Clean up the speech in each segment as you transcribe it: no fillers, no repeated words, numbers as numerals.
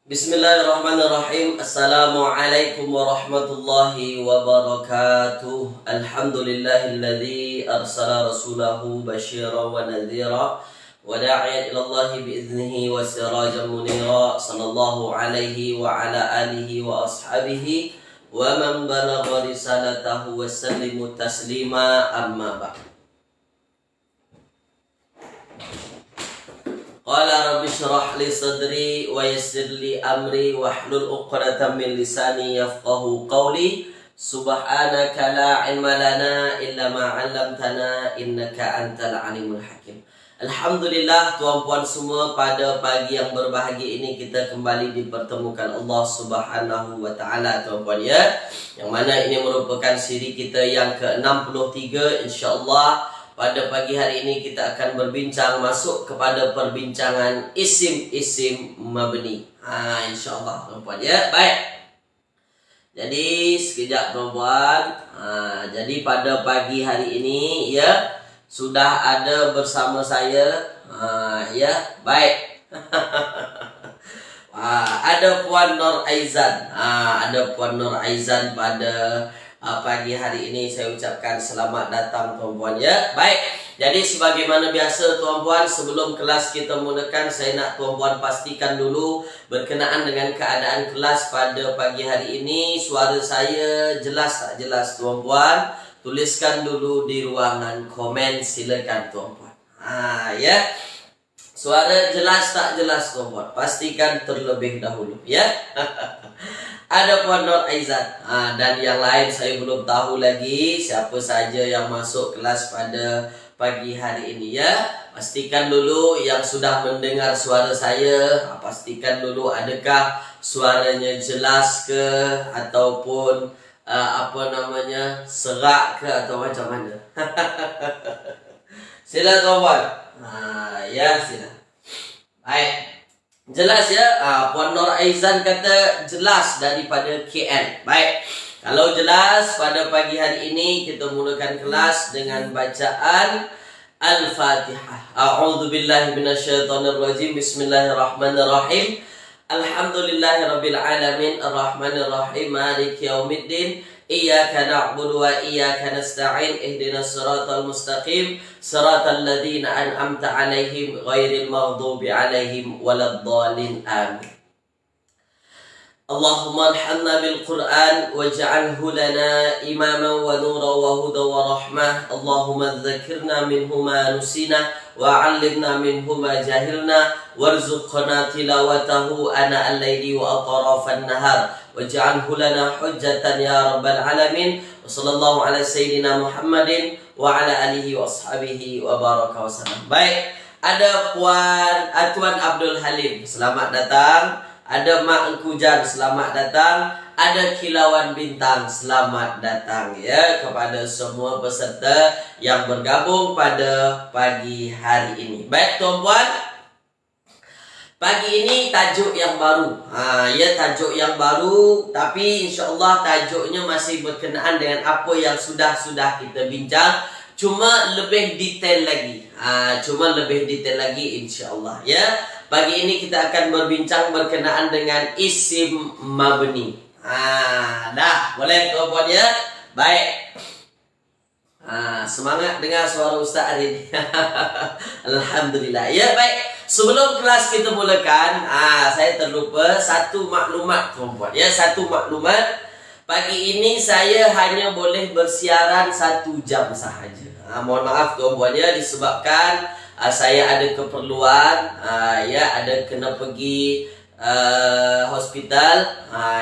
Bismillahirrahmanirrahim. Assalamualaikum warahmatullahi wabarakatuh. Alhamdulillahilladzi arsala rasulahu basyiran wa nadhira wa da'iyan ila Allah biiznihi wa sirajan munira. Sallallahu alaihi wa ala alihi wa ashabihi wa man balagha risalatahu wa sallimu taslima, amma ba'd. Qala rabbi shrah li sadri wa yassir li amri wahlul 'uqdatam min lisani yafqahu qawli. Subhanaka la ilma lana illa ma 'allamtana innaka antal alimul hakim. Alhamdulillah, tuan puan semua, pada pagi yang berbahagia ini kita kembali dipertemukan Allah Subhanahu wa taala, tuan puan ya. Yang mana ini merupakan siri kita yang ke-63 insyaallah. Pada pagi hari ini kita akan berbincang masuk kepada perbincangan isim-isim mabni. InsyaAllah tuan-puan ya. Baik. Jadi sekejap tuan-puan. Jadi pada pagi hari ini ya sudah ada bersama saya. Ya, baik. Ada Puan Nur Aizan. Ada Puan Nur Aizan pada pagi hari ini. Saya ucapkan selamat datang tuan-puan ya. Baik, jadi sebagaimana biasa tuan-puan, sebelum kelas kita mulakan, saya nak tuan-puan pastikan dulu berkenaan dengan keadaan kelas pada pagi hari ini. Suara saya jelas tak jelas tuan-puan? Tuliskan dulu di ruangan komen, silakan tuan-puan. Ya. Suara jelas tak jelas tuan-puan? Pastikan terlebih dahulu ya. Ada Puan Nur Aizan dan yang lain saya belum tahu lagi siapa saja yang masuk kelas pada pagi hari ini ya. Pastikan dulu yang sudah mendengar suara saya, pastikan dulu adakah suaranya jelas ke ataupun serak ke atau macam mana. Sila tuan-puan. Ya, sila. Baik. Jelas ya, Puan Nur Aizan kata jelas daripada KL. Baik, kalau jelas pada pagi hari ini kita mulakan kelas dengan bacaan Al-Fatihah. A'udzubillahi minasyaitonirrajim. Bismillahirrahmanirrahim. Alhamdulillahirabbil alamin, arrahmanirrahim, maliki yaumiddin. Iyyaka na'budu wa iyyaka nasta'in. Ihdinas siratal mustaqim, siratal ladzina an'amta 'alaihim ghairil maghdubi 'alaihim waladdallin. Amin. Allahumma arhamna bil Qur'an waj'alhu lana imaman wa nuran wa hudan wa rahmah. Allahumma dzakirna minhu ma nusina wa 'allimna minhu ma jahilna warzuqna tilawatahu ana al-laili wa atrafan nahar waj'alhu lana hujjatan ya rabbal alamin. Wa sallallahu ala sayyidina Muhammadin wa ala alihi wa ashabihi wa baraka wa sallam. Baik, ada Tuan Abdul Halim, selamat datang. Ada Mak Engkujan, selamat datang. Ada Kilauan Bintang, selamat datang ya kepada semua peserta yang bergabung pada pagi hari ini. Baik tuan-puan, pagi ini tajuk yang baru. Tajuk yang baru, tapi insya-Allah tajuknya masih berkenaan dengan apa yang sudah kita bincang, cuma lebih detail lagi. Insya-Allah ya. Pagi ini kita akan berbincang berkenaan dengan isim mabni. Dah, boleh tuan-puan ya? Baik. Semangat dengar suara Ustaz hari ini. Alhamdulillah. Ya, baik. Sebelum kelas kita mulakan, saya terlupa satu maklumat tuan-puan. Ya, satu maklumat. Pagi ini saya hanya boleh bersiaran 1 jam sahaja. Mohon maaf tuan-puan ya, disebabkan saya ada keperluan, ada kena pergi hospital,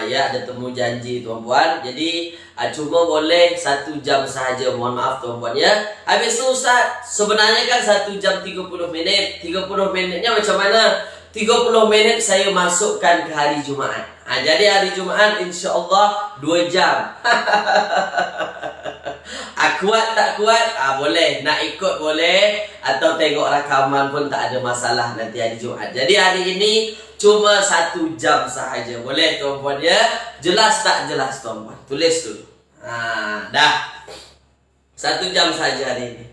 ada temu janji tuan-puan. Jadi cuma boleh 1 jam sahaja. Mohon maaf tuan-puan ya. Habis tu Ustaz, sebenarnya kan 1 jam 30 minit. 30 minitnya macam mana? 30 minit saya masukkan ke hari Jumaat. Jadi hari Jumaat insya-Allah 2 jam. Kuat tak kuat? Boleh. Nak ikut boleh. Atau tengok rakaman pun tak ada masalah nanti hari Jumaat. Jadi hari ini cuma 1 jam sahaja. Boleh tuan-puan ya? Jelas tak jelas tuan-puan? Tulis dulu. Dah. 1 jam saja hari ini.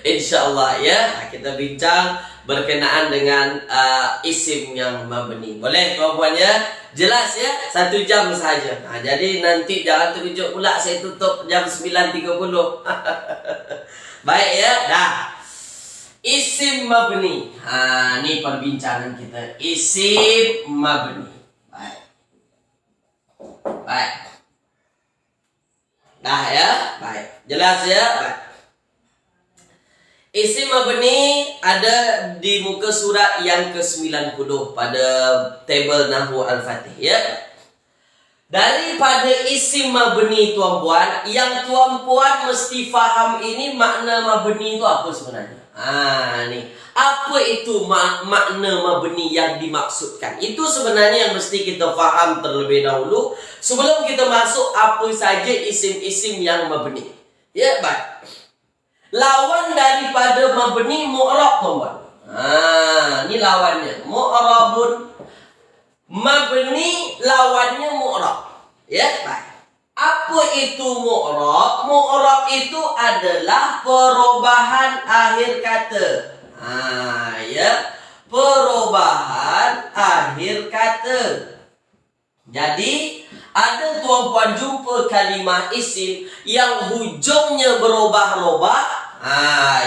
InsyaAllah ya. Kita bincang berkenaan dengan isim yang mabni. Boleh tuan-puan ya? Jelas ya? 1 jam saja. Jadi nanti jangan terkejut pula saya tutup jam 9.30. Baik ya? Dah. Isim mabni. Ni perbincangan kita. Isim mabni. Baik. Baik. Dah ya? Baik. Jelas ya? Baik. Isim mabni ada di muka surat yang ke-90 pada tabel Nahwu Al-Fatih ya. Daripada isim mabni tuan-puan, yang tuan-puan mesti faham ini makna mabni itu apa sebenarnya. Ni. Apa itu makna mabni yang dimaksudkan? Itu sebenarnya yang mesti kita faham terlebih dahulu sebelum kita masuk apa saja isim-isim yang mabni. Ya, baik. Lawan daripada mabni mu'rab tuan-puan. Ni lawannya. Mu'rabun. Mabni lawannya mu'rab. Ya, baik. Apa itu mu'rab? Mu'rab itu adalah perubahan akhir kata. Ya. Perubahan akhir kata. Jadi, ada tuan-puan jumpa kalimah isim yang hujungnya berubah-ubah.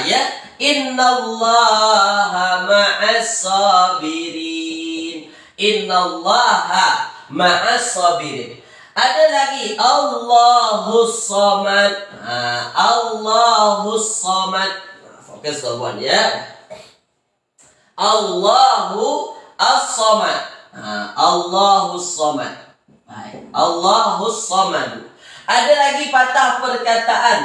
Ya. Innallaha ma'as sabirin. Innallaha ma'as sabirin. Ada lagi Allahus Samad. Allahus Samad. Fokus tuan-puan ya. Allahu As-Samad. Allahus Samad. Baik. Allahus Samad. Ada lagi patah perkataan.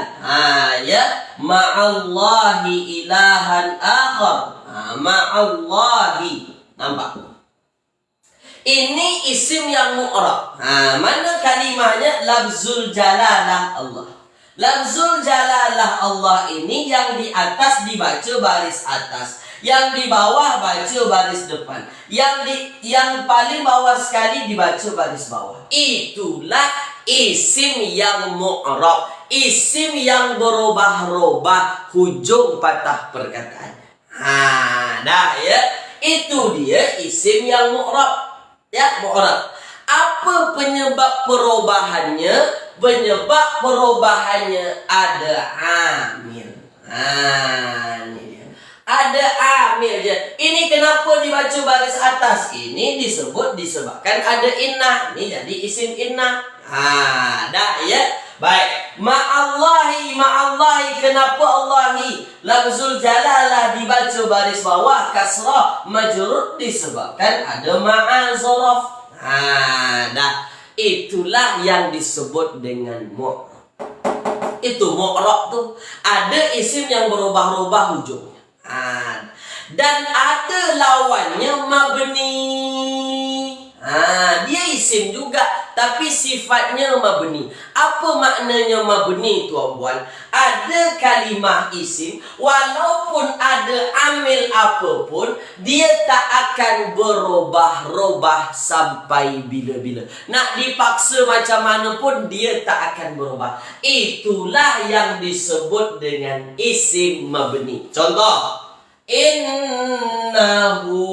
Ya. Ma'allahi ilahan akhar. Ma'allahi. Nampak? Ini isim yang mu'rab. Mana kalimahnya? Lafzul jalalah Allah. Lafzul jalalah Allah ini yang di atas dibaca baris atas, yang di bawah baca baris depan, yang paling bawah sekali dibaca baris bawah. Itulah isim yang mu'rab, isim yang berubah-ubah hujung patah perkataan. Dah ya. Itu dia isim yang mu'rab. Ya, mu'rab. Apa penyebab perubahannya? Penyebab perubahannya ada amil. Ini dia. Ada amil je. Ini kenapa dibaca baris atas? Ini disebabkan ada innah. Ini jadi isim innah. Dah ya. Baik. Ma'allahi. Kenapa Allahi? Lafzul jalalah dibaca baris bawah kasrah majrur disebabkan ada ma'azaraf. Dah. Itulah yang disebut dengan mu'rab. Itu mu'rab tu ada isim yang berubah-ubah hujungnya. Dan ada lawannya mabni. Dia isim juga tapi sifatnya mabni. Apa maknanya mabni tuan-puan? Ada kalimah isim walaupun ada amil apapun dia tak akan berubah-ubah sampai bila-bila. Nak dipaksa macam mana pun dia tak akan berubah. Itulah yang disebut dengan isim mabni. Contoh, innahu.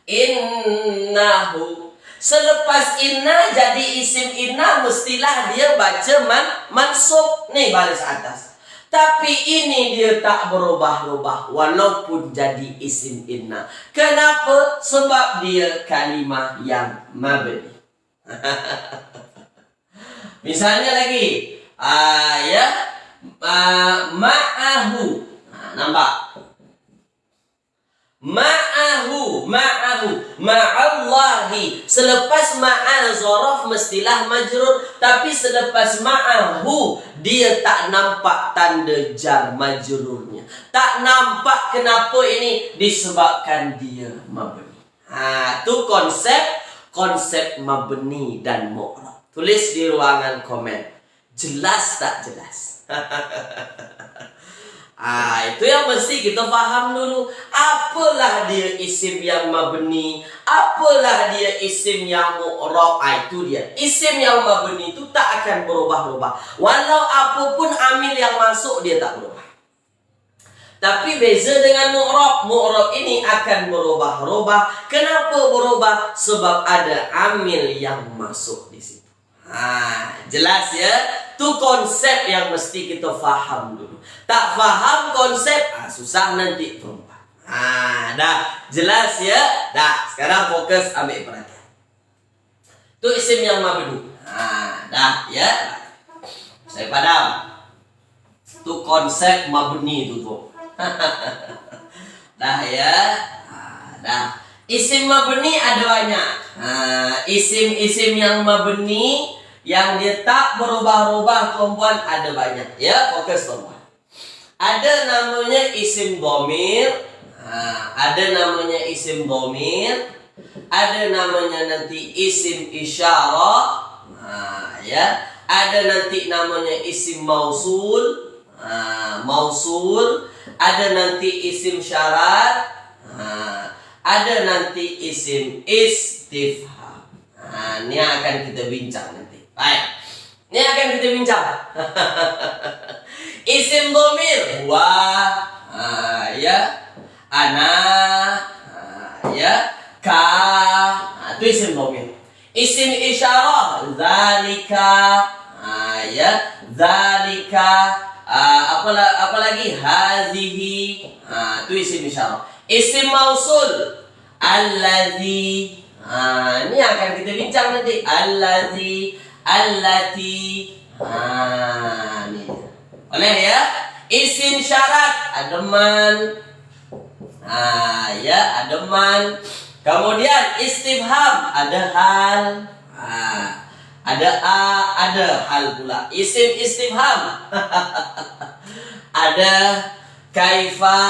Innahu. Selepas inna jadi isim inna mestilah dia baca mansub. Nih baris atas. Tapi ini dia tak berubah-ubah walaupun jadi isim inna. Kenapa? Sebab dia kalimah yang mabni. Misalnya lagi ya, ma'ahu. Nampak? Ma'ahu, ma'allahi. Selepas ma'al zorof mestilah majrur. Tapi selepas ma'ahu dia tak nampak tanda jar majrurnya. Tak nampak. Kenapa ini? Disebabkan dia mabni. Tu konsep mabni dan mu'rab. Tulis di ruangan komen. Jelas tak jelas? Itu yang mesti kita faham dulu. Apalah dia isim yang mabni, apalah dia isim yang mu'rab. Itu dia. Isim yang mabni itu tak akan berubah-ubah. Walau apapun amil yang masuk dia tak berubah. Tapi beza dengan mu'rab. Mu'rab ini akan berubah-ubah. Kenapa berubah? Sebab ada amil yang masuk di situ. Jelas ya? Itu konsep yang mesti kita faham dulu. Tak faham konsep, susah nanti perempuan. Dah jelas ya? Dah, sekarang fokus ambil perhatian. Itu isim yang mabni. Dah ya. Saya padam. Itu konsep mabni itu tuh. Dah ya. Dah. Isim mabni ada banyak. Isim-isim yang mabni yang dia tak berubah-ubah perempuan ada banyak. Ya, fokus perempuan. Ada namanya isim dhamir. Ada namanya isim dhamir. Ada namanya nanti isim isyarah. Ya. Ada nanti namanya isim mausul. Mausul. Ada nanti isim syarat. Ada nanti isim istifham. Ini akan kita bincang nanti. Baik. Ini akan kita bincang. Isim dhamir wa, ya, ana, ya, ka. Itu isim dhamir. Isim isyarah zalika, ya, zalika. Apa lagi? Hazihi. Itu isim isyarah. Isim mausul allazi. Ini akan kita bincang nanti. Allazi, allati. Ini. Boleh ya? Isim syarat ademan. Ya, ademan. Kemudian istifham ada hal. Ada ada hal pula. Isim istifham. Ada kaifa.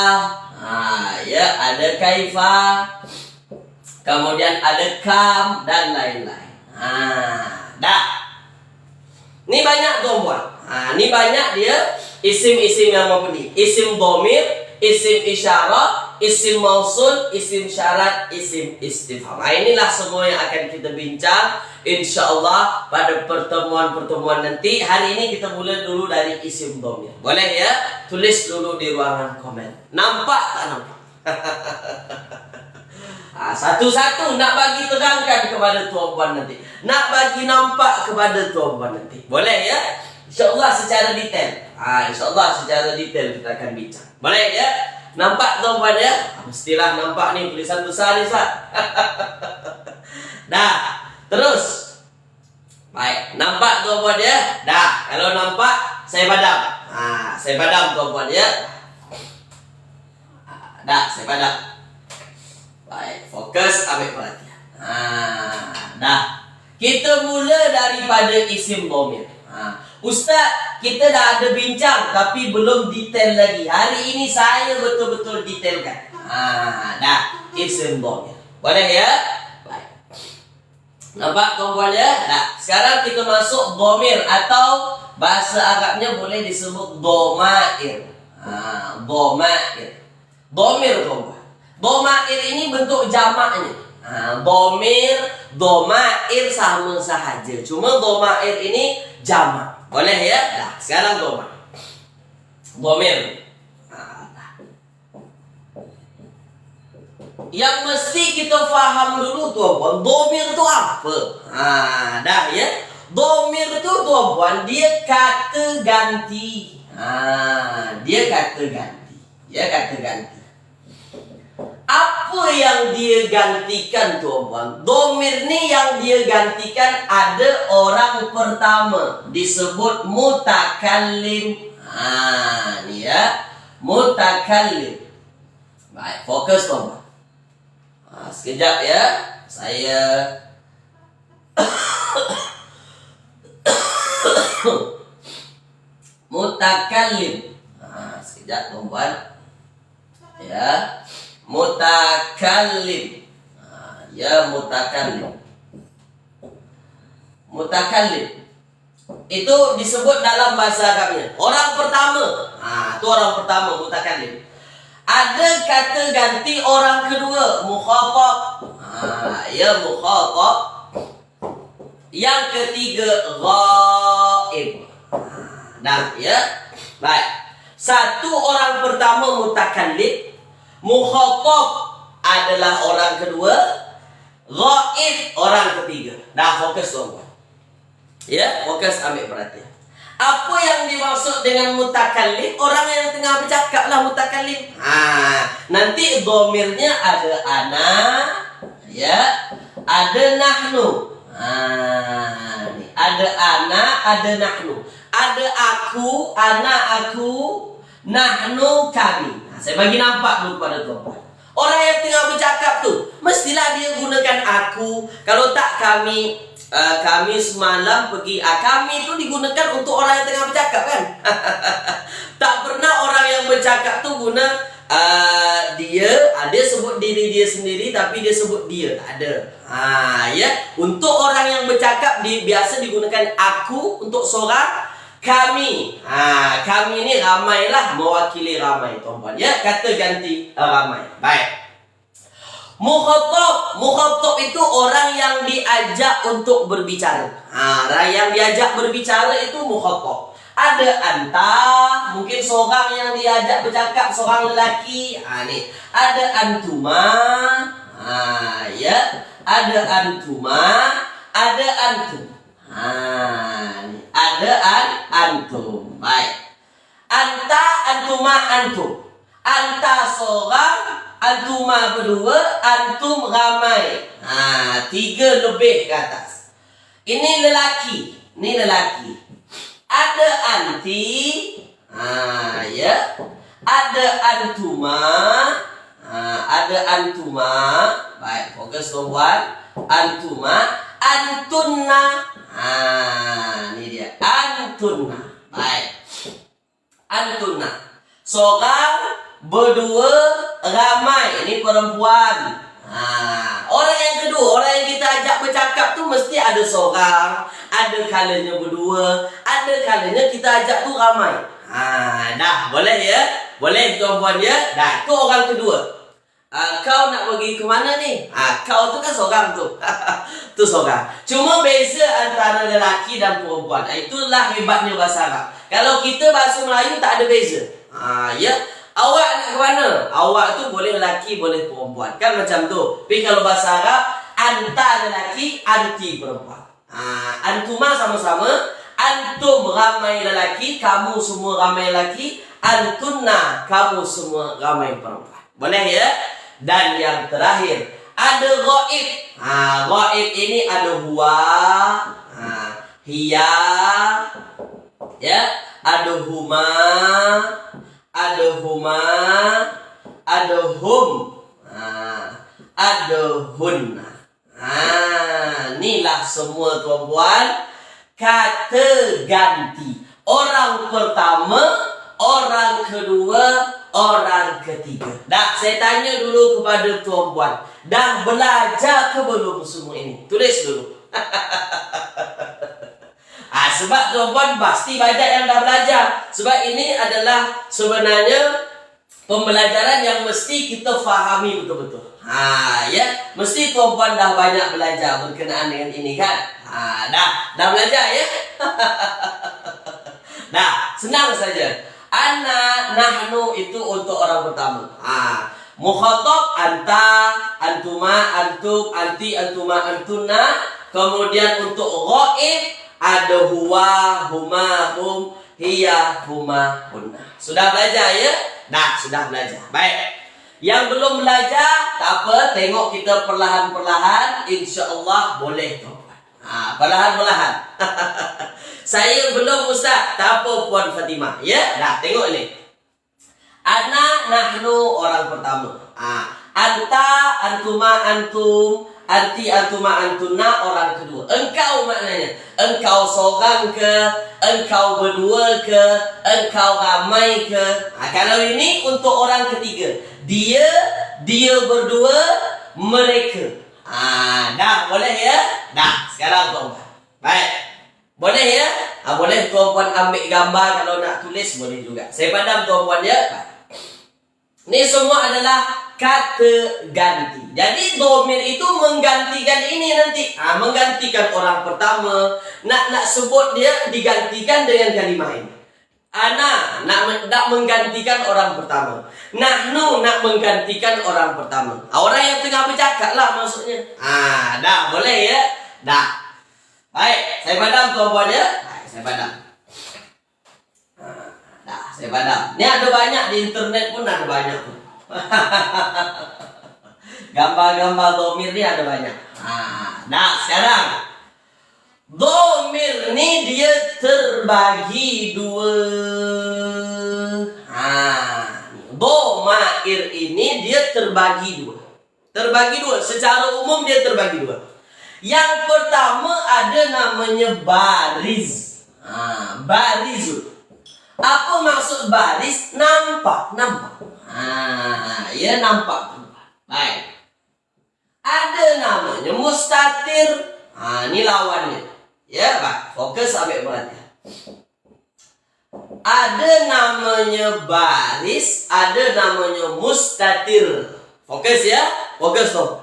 Ya, ada kaifa. Kemudian ada kam dan lain-lain. Dah. Ini banyak tuan-tuan. Ini banyak dia isim-isim yang mabni. Isim dhamir, isim isyarah, isim mausul, isim syarat, isim istifham. Inilah semua yang akan kita bincang insyaallah pada pertemuan-pertemuan nanti. Hari ini kita mulai dulu dari isim dhamir. Boleh ya? Tulis dulu di ruangan komen. Nampak tak nampak? Satu-satu nak bagi terangkan kepada tuan-puan nanti. Nak bagi nampak kepada tuan-puan nanti. Boleh ya? InsyaAllah secara detail. InsyaAllah secara detail kita akan bincang. Boleh ya? Nampak tuan-puan ya? Mestilah nampak nih tulisan besar nih, Ustaz. Dah. Terus. Baik. Nampak tuan-puan ya? Dah. Kalau nampak, saya padam. Saya padam tuan-puan ya. Dah. Saya padam. Baik, fokus ambil perhatian. Dah. Kita mula daripada isim dhamir. Ustaz, kita dah ada bincang tapi belum detail lagi. Hari ini saya betul-betul detailkan. Dah, isim dhamir. Boleh ya? Baik. Nampak tuan-puan ya? Dah. Sekarang kita masuk dhamir atau bahasa Arabnya boleh disebut dhamair. Dhamair. Dhamir tuan-puan. Dhamair ini bentuk jamaknya. Dhamir, dhamair sama sahaja. Cuma dhamair ini jamak. Boleh ya? Nah, sekarang dhamak. Dhamir. Yang mesti kita faham dulu tuan-puan, dhamir itu apa? Dah ya. Dhamir itu tuan-puan dia kata ganti. Dia kata ganti. Ya, kata ganti. Apa yang dia gantikan tuan-puan? Dhamir ni yang dia gantikan ada orang pertama disebut mutakallim. Ni ya, mutakallim. Baik, fokus tuan-puan. Sekejap ya, saya mutakallim. Sekejap tuan-puan. Ya. Mutakallim. Ya, mutakallim. Mutakallim itu disebut dalam bahasa Arabnya orang pertama. Itu orang pertama, mutakallim. Ada kata ganti orang kedua, mukhatab. Ya, mukhatab. Yang ketiga, ghaib. Dah ya. Baik. Satu orang pertama mutakallim, mukhatab adalah orang kedua, ghaib orang ketiga. Nah, fokus tuan-tuan. Ya, fokus ambil perhatian. Apa yang dimaksud dengan mutakallim? Orang yang tengah bercakap lah mutakallim. Nanti dhamirnya ada ana, ya, ada nahnu. Ada ana, ada nahnu. Ada aku, ana aku, nahnu kami. Saya bagi nampak dulu pada tuan-tuan. Orang yang tengah bercakap tu, mestilah dia gunakan aku. Kalau tak kami, kami semalam pergi. Kami itu digunakan untuk orang yang tengah bercakap kan. Tak pernah orang yang bercakap tu guna dia sebut diri dia sendiri, tapi dia sebut dia. Tak ada. Ya. Untuk orang yang bercakap biasa digunakan aku untuk seorang, kami. Kami ni ramai lah, mewakili ramai tuan-tuan. Ya, kata ganti ramai. Baik. Mukhatab itu orang yang diajak untuk berbicara. Yang diajak berbicara itu mukhatab. Ada anta, mungkin seorang yang diajak bercakap, seorang lelaki. Ni. Ada antuma. Ya. Ada antuma, ada antum. Ni. Ada antum. Baik. Anta, antuma, antum. Anta seorang, antuma berdua, antum ramai. 3 lebih ke atas. Ini lelaki. Ini lelaki. Ada anti. Ya. Ada antuma. Ada antuma. Baik, fokus tuan-tuan. Antuma, antunna. Ini dia. Antunna. Baik. Antunna. Seorang, berdua, ramai. Ini perempuan. Orang yang kedua, orang yang kita ajak bercakap tu mesti ada seorang, ada kalanya berdua, ada kalanya kita ajak tu ramai. Dah, boleh ya? Boleh tuan-puan ya? Dah, tu orang kedua. Kau nak pergi ke mana ni? Kau tu kan seorang tu. Tu seorang. Cuma beza antara lelaki dan perempuan. Itulah hebatnya bahasa Arab. Kalau kita bahasa Melayu tak ada beza. Ya. Awak nak ke mana? Awak tu boleh lelaki, boleh perempuan. Kan macam tu. Tapi kalau bahasa Arab, anta lelaki, anti perempuan. Antuma sama-sama. Antum ramai lelaki, kamu semua ramai lelaki. Antunna, kamu semua ramai perempuan. Boleh ya? Dan yang terakhir, ada ghaib. Ghaib ini ada huwa, hiya, ya, ada huma, ada huma, ada hum, ada hunna. Inilah semua tuan-puan kata ganti. Orang pertama, orang kedua, orang ketiga. Dah, saya tanya dulu kepada tuan-puan, dah belajar ke belum semua ini? Tulis dulu. Sebab tuan-puan pasti banyak yang dah belajar. Sebab ini adalah sebenarnya pembelajaran yang mesti kita fahami betul-betul. Ya, mesti tuan-puan dah banyak belajar berkenaan dengan ini kan? Dah belajar ya? Dah, senang saja. Ana, nahnu itu untuk orang pertama. Mukhatab anta, antuma, antum, anti, antuma, antunna. Kemudian untuk ghaib ada huwa, huma, hum, hiya, huma, hunna. Sudah belajar ya? Dah, sudah belajar. Baik. Yang belum belajar, tak apa, tengok kita perlahan-perlahan, insya-Allah boleh tuan-puan. Perlahan-perlahan. Saya belum Ustaz, tak apa Puan Fatimah. Ya, dah tengok ni. Ana, nahnu orang pertama. Anta, antuma, antum, anti, antuma, antunna orang kedua. Engkau maknanya, engkau seorang ke, engkau berdua ke, engkau ramai ke. Kalau ini untuk orang ketiga, dia berdua, mereka. Dah boleh ya? Dah, sekarang tuan-puan. Baik. Boleh ya? Boleh tuan-puan ambil gambar, kalau nak tulis boleh juga. Saya padam tuan-puan ya. Baik. Ini semua adalah kata ganti. Jadi dhamir itu menggantikan ini nanti. Menggantikan orang pertama. Nak sebut dia digantikan dengan kalimah ini. Ana nak menggantikan orang pertama. Nahnu nak menggantikan orang pertama. Orang yang tengah bercakap lah maksudnya. Dah boleh ya? Dah. Baik, saya padam tuan-puan ya. Baik, saya padam. Dah, saya padam. Ini ada banyak di internet pun ada banyak. Gambar-gambar domir ni ada banyak. Dah, sekarang. Domir ni dia terbagi dua. Domair ini dia terbagi dua. Terbagi dua. Secara umum dia terbagi dua. Yang pertama ada namanya baris. Barizul. Apa maksud baris? Nampak. Ya nampak. Baik. Ada namanya mustatir. Ini lawannya. Ya, Pak. Fokus ambil perhatian. Ada namanya baris, ada namanya mustatir. Fokus ya. Fokus tuh.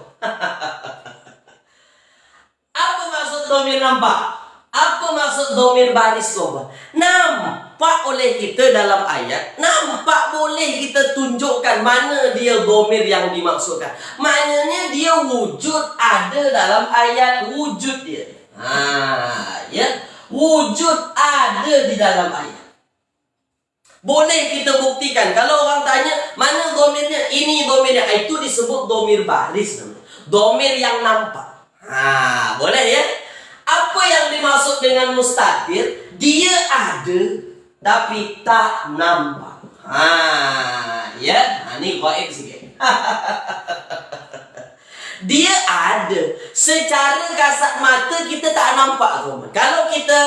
Apa maksud domir nampak? Apa maksud domir baris tuh? Nampak oleh kita dalam ayat. Nampak boleh kita tunjukkan mana dia domir yang dimaksudkan. Maknanya dia wujud ada dalam ayat. Wujud dia. Ya, wujud ada di dalam ayat. Boleh kita buktikan. Kalau orang tanya mana domirnya, ini domirnya, itu disebut domir baris. Domir yang nampak. Boleh ya. Apa yang dimaksud dengan mustatir? Dia ada tapi tak nampak. Ya, ini gaib sikit. Dia ada. Secara kasat mata kita tak nampak. Kalau kita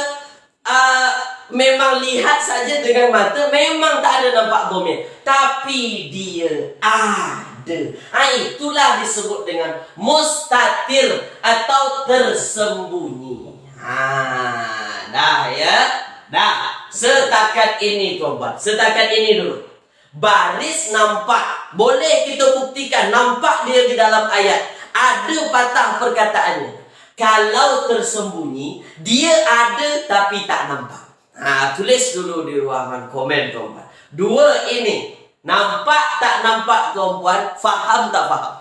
memang lihat saja dengan mata, memang tak ada nampak domir. Tapi dia ada. Itulah disebut dengan mustatir atau tersembunyi. Dah ya. Dah. Setakat ini tuan-tuan. Setakat ini dulu. Baris nampak. Boleh kita buktikan. Nampak dia di dalam ayat. Ada patah perkataannya. Kalau tersembunyi, dia ada tapi tak nampak. Tulis dulu di ruangan komen tuan-tuan. Dua ini. Nampak tak nampak tuan-tuan? Faham tak faham?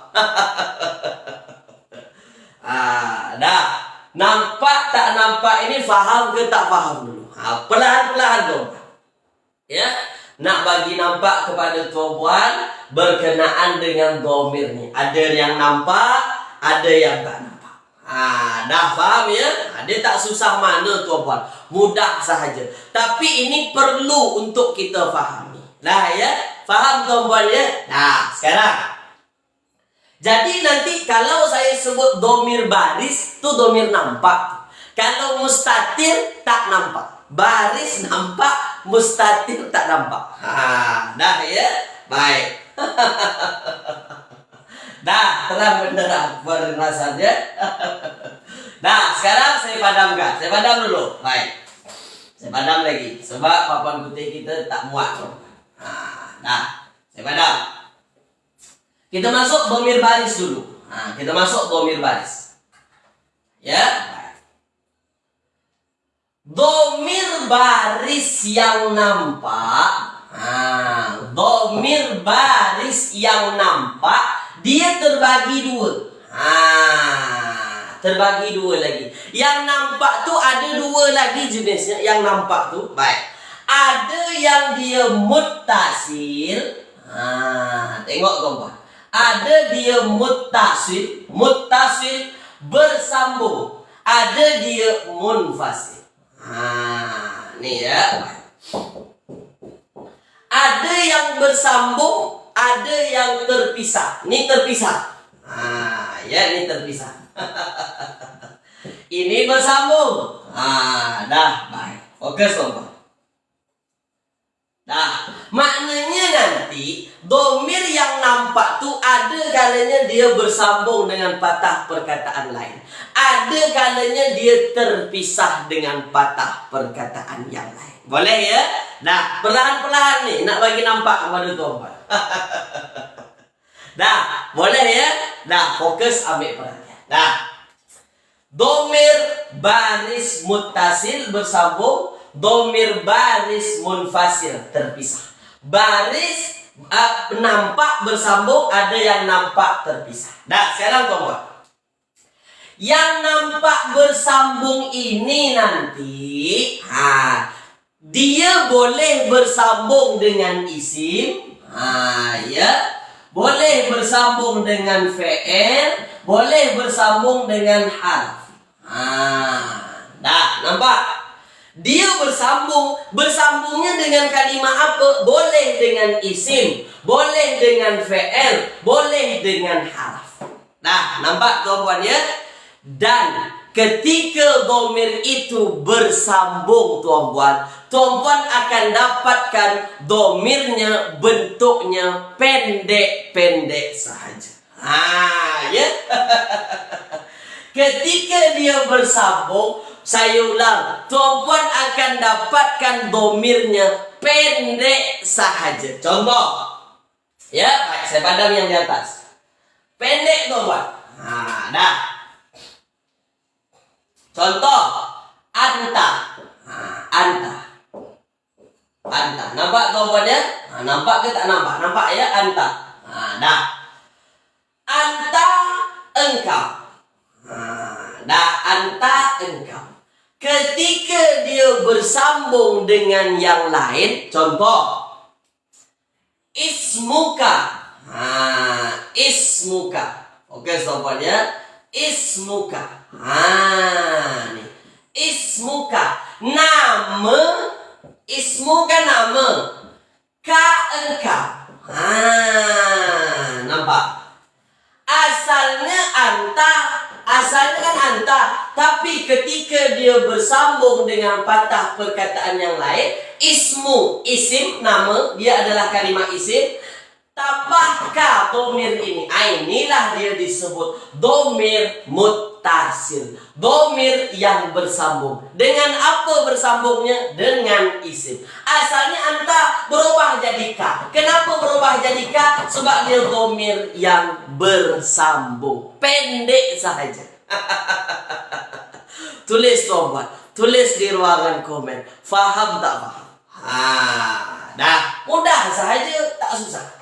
Dah. Nampak tak nampak ini faham ke tak faham dulu? Perlahan-perlahan tuan-tuan. Ya. Nak bagi nampak kepada tuan-puan berkenaan dengan domir ni. Ada yang nampak, ada yang tak nampak. Dah faham ya? Dia tak susah mana tuan-puan. Mudah sahaja. Tapi ini perlu untuk kita fahami. Dah ya? Faham tuan-puan ya? Nah, sekarang. Jadi nanti kalau saya sebut domir baris, tu domir nampak. Kalau mustatir, tak nampak. Baris nampak, mustatir tak nampak. Dah ya? Baik. Dah, terang benderang bernasanya. Dah, sekarang saya padamkan. Saya padam dulu. Baik. Saya padam lagi. Sebab papan putih kita tak muat. Dah, saya padam. Kita masuk domir baris dulu. Kita masuk domir baris. Ya. Domir baris yang nampak. Domir baris yang nampak, dia terbagi dua. Terbagi dua lagi. Yang nampak tu ada dua lagi jenisnya. Yang nampak tu. Baik. Ada yang dia muttasil. Tengok tuan-tuan. Ada dia muttasil. Muttasil bersambung. Ada dia munfasil. Nih ya. Ada yang bersambung, ada yang terpisah. Ini terpisah. Ya, ini terpisah. Ini bersambung. Dah, baik. Fokus tuan-tuan. Dah, maknanya nanti domir yang nampak tu ada kalanya dia bersambung dengan patah perkataan lain. Ada kalanya dia terpisah dengan patah perkataan yang lain. Boleh ya? Nah, perlahan-perlahan nih nak bagi nampak kepada tuan-tuan. Dah, boleh ya? Dah, fokus ambil perhatian. Dah. Domir baris muttasil bersambung, domir baris munfasil, terpisah. Baris nampak bersambung, ada yang nampak terpisah. Nah, sekarang tolong. Yang nampak bersambung ini nanti, dia boleh bersambung dengan isim, ya, boleh bersambung dengan fi'il, boleh bersambung dengan harf. Dah, nampak? Dia bersambungnya dengan kalimat apa? Boleh dengan isim, boleh dengan fi'il, boleh dengan harf. Nah, nampak tuan-tuan ya? Dan ketika domir itu bersambung tuan-tuan akan dapatkan domirnya bentuknya pendek-pendek sahaja. Ya. Ketika dia bersambung, saya ulang, tuan-tuan akan dapatkan domirnya pendek sahaja. Contoh, ya, baik, saya padam yang di atas. Pendek tuan-tuan. Dah. Contoh, anta. Anta. Nampak tuan-tuan ya? Nampak ke tak nampak? Nampak ya, anta. Dah. Anta engkau. Dah, anta engkau. Ketika dia bersambung dengan yang lain, contoh, ismuka. Ismuka. Oke, tuan-tuan ya? Ismuka. Nih. Ismuka. Nama. Ismuka nama. Ka engkau. Nampak? Asalnya kan anta. Tapi ketika dia bersambung dengan patah perkataan yang lain, ismu, isim, nama, dia adalah kalimat isim. Tambah ka domir ini. Inilah dia disebut domir muttasil. Domir yang bersambung. Dengan apa bersambungnya? Dengan isim. Asalnya anta berubah jadi ka. Kenapa berubah jadi ka? Sebab dia domir yang bersambung. Pendek sahaja. Tulis tuan-tuan. Tulis di ruangan komen. Faham tak faham? Dah. Mudah sahaja, tak susah.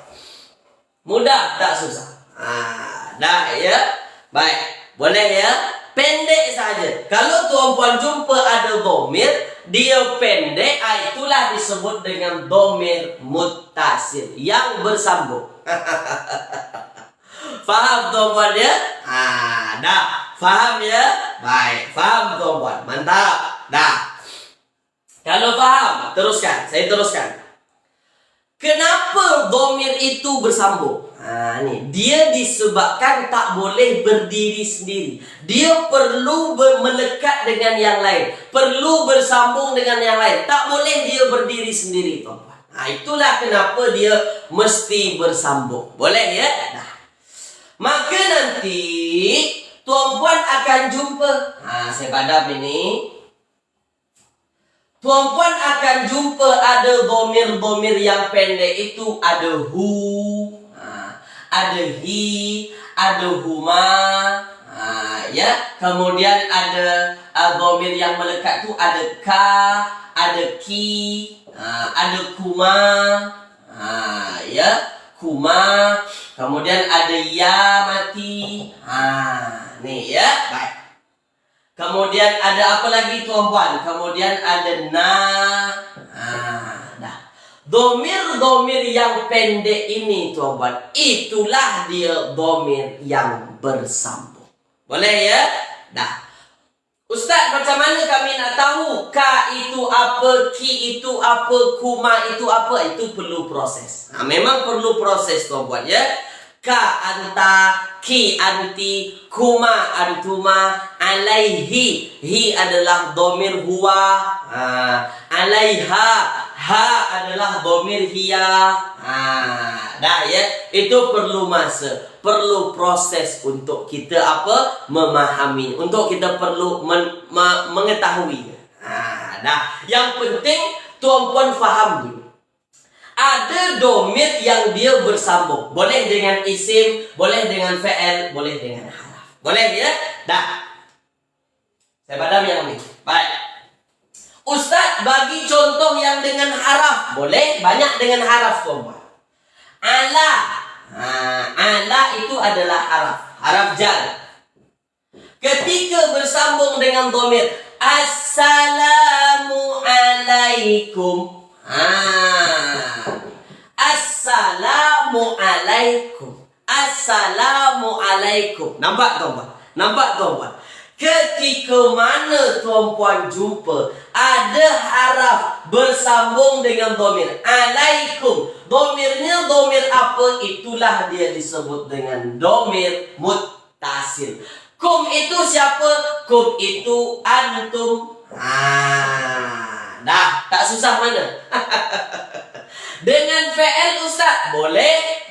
Mudah, tak susah. Dah ya. Baik. Boleh ya? Pendek saja. Kalau tuan-puan jumpa ada domir, dia pendek, itulah disebut dengan domir muttasil, yang bersambung. Faham tuan-puan ya? Dah. Faham ya? Baik. Faham tuan-puan. Mantap. Dah. Kalau faham, teruskan. Saya teruskan. Kenapa domir itu bersambung? Nih, dia disebabkan tak boleh berdiri sendiri. Dia perlu melekat dengan yang lain, perlu bersambung dengan yang lain. Tak boleh dia berdiri sendiri, tuan-tuan. Itulah kenapa dia mesti bersambung. Boleh ya? Nah, maka nanti tuan-puan akan jumpa. Saya padam ini. Tuan-puan akan jumpa ada domir-domir yang pendek itu. Ada hu, ada hi, ada huma, ya. Kemudian ada domir yang melekat tu ada ka, ada ki, ada kuma, ya, kuma. Kemudian ada ya mati, nih ya, baik. Kemudian ada apa lagi tuan-puan? Kemudian ada nah. Domir-domir yang pendek ini tuan-puan, itulah dia domir yang bersambung. Boleh ya? Dah. Ustaz, macam mana kami nak tahu ka itu apa, ki itu apa, kuma itu apa? Itu perlu proses. Memang perlu proses tuan-puan ya. Ka anta, ki anti, kuma antuma, alaihi, hi adalah domir huwa, alaiha, ha adalah domir hiya. Dah ya, itu perlu masa, perlu proses untuk kita apa? Memahami, untuk kita perlu mengetahui. Dah, yang penting tuan-puan faham dulu. Ada domir yang dia bersambung. Boleh dengan isim, boleh dengan fi'il, boleh dengan harf. Boleh ya? Dah. Saya padam yang ini. Baik. Ustaz bagi contoh yang dengan haraf. Boleh, banyak dengan haraf tuan-tuan. Ala. Ala itu adalah haraf. Haraf jar. Ketika bersambung dengan dhamir, Assalamu alaikum. Assalamu alaikum. Assalamu alaikum. Nampak tuan-tuan? Nampak tuan-tuan? Ketika mana tuan-puan jumpa ada haraf bersambung dengan dhamir alaikum, dhamirnya dhamir apa? Itulah dia disebut dengan dhamir muttasil. Kum itu siapa? Kum itu antum. Dah, tak susah mana? Dengan fi'il Ustaz boleh.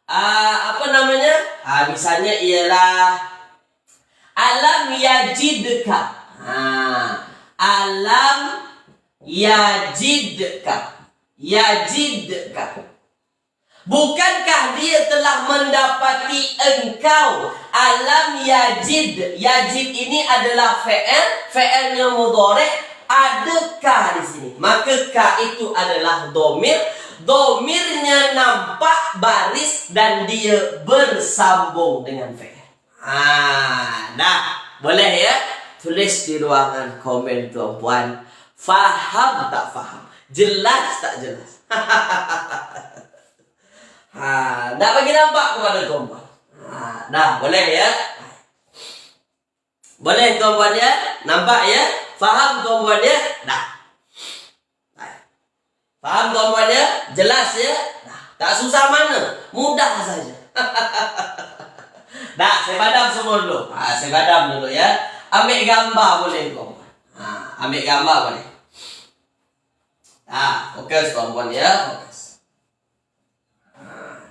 Apa namanya? Misalnya ialah alam yajidka. Alam yajidka. Yajidka. Bukankah dia telah mendapati engkau? Alam yajid. Yajid ini adalah fi'il. Fi'ilnya mudhari'. Ada ka di sini. Maka ka itu adalah dhamir. Dhamirnya nampak baris dan dia bersambung dengan fi'il. Nah, boleh ya? Tulis di ruangan komen tuan-puan. Faham tak faham? Jelas tak jelas? Tak bagi nampak kepada tuan-puan. Nah, boleh ya? Boleh tuan-puan ya? Nampak ya? Faham tuan-puan ya? Nah. Faham tuan-puan ya? Jelas ya? Nah, tak susah mana? Mudah saja. Nah, saya padam semua dulu. Saya padam dulu ya. Ambil gambar boleh tuan-puan. Ambil gambar boleh. Fokus tuan-puan ya. Fokus.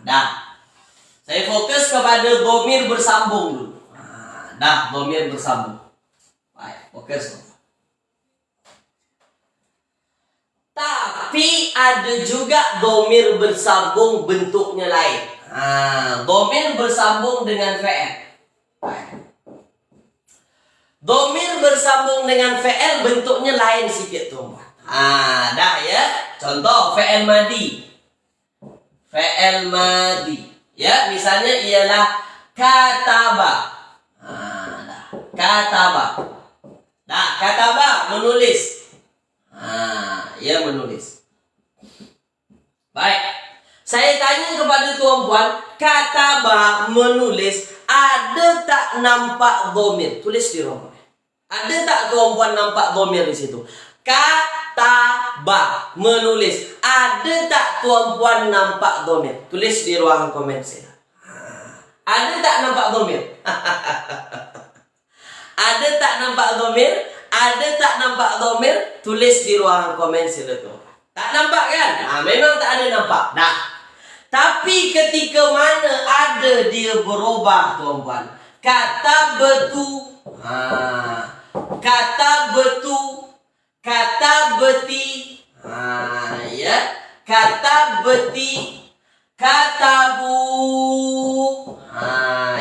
Dah. Saya fokus kepada dhamir bersambung dulu. Dah, dhamir bersambung. Baik, fokus tuan-puan. Tapi ada juga dhamir bersambung bentuknya lain. Dhamir bersambung dengan fi'il. Dhamir bersambung dengan fi'il bentuknya lain sikit tuan-tuan. Dah ya. Contoh fi'il madi. Fi'il madi. Ya, misalnya ialah kataba. Kataba. Nah, kataba menulis. Ya menulis. Baik. Saya tanya kepada tuan-puan, kataba menulis, ada tak nampak dhamir? Tulis di ruangan. Ada tak tuan-puan nampak dhamir di situ? Kataba menulis, ada tak tuan-puan nampak dhamir? Tulis di ruangan komen saya. Ada tak nampak dhamir? Ada tak nampak dhamir? Ada tak nampak dhamir? Tulis di ruangan komen sila tu. Tak nampak kan? Memang tak ada nampak. Nah. Tapi ketika mana ada dia berubah tuan-puan. Kata betu. Kata betu. Kata beti. Ya. Kata beti. Katabu.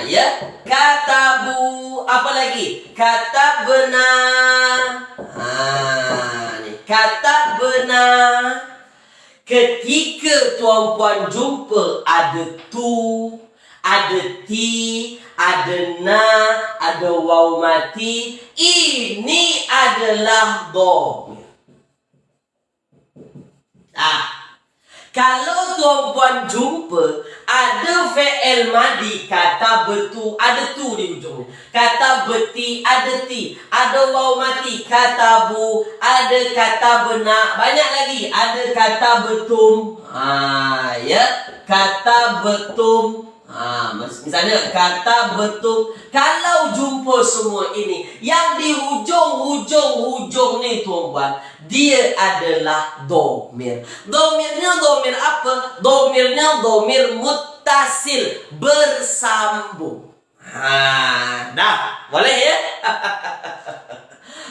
Ya. Katabu. Apa lagi? Kata benar. Kata benar. Ketika tuan-puan jumpa ada tu, ada ti, ada na, ada waw mati, ini adalah dhamir. Kalau tuan-puan jumpa ada fi'il madi, kata betu, ada tu di ujungnya. Kata beti, ada ti. Ada waw mati, kata bu. Ada kata benak. Banyak lagi. Ada kata betum. Ya. Kata betum. Misalnya kata betum. Kalau jumpa semua ini, yang di hujung ni tuan-puan, dia adalah dhamir. Dhamirnya dhamir apa? Dhamirnya dhamir muttasil, bersambung. Dah, boleh ya?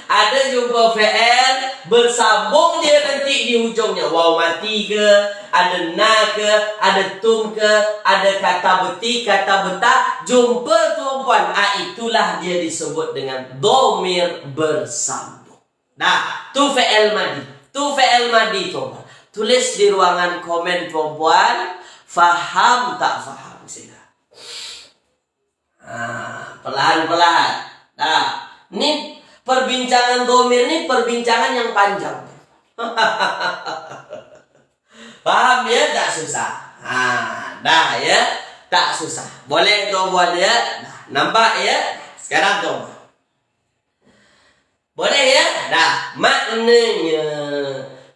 Ada jumpa fi'il bersambung dia nanti di hujungnya. Waw mati ke, ada na ke, ada tum ke, ada kata beti, kata beta. Jumpa tuan-puan, itulah dia disebut dengan dhamir bersambung. Nah, tu fi'il madi. Tu fi'il madi tuan. Tulis di ruangan komen perempuan. Faham tak faham? Sila. Pelan-pelan. Nah, ini perbincangan domir ini perbincangan yang panjang. Paham ya? Tak susah. Dah ya. Tak susah. Boleh tuan ya. Nah, nampak ya? Sekarang tuan. Boleh ya? Dah. Maknanya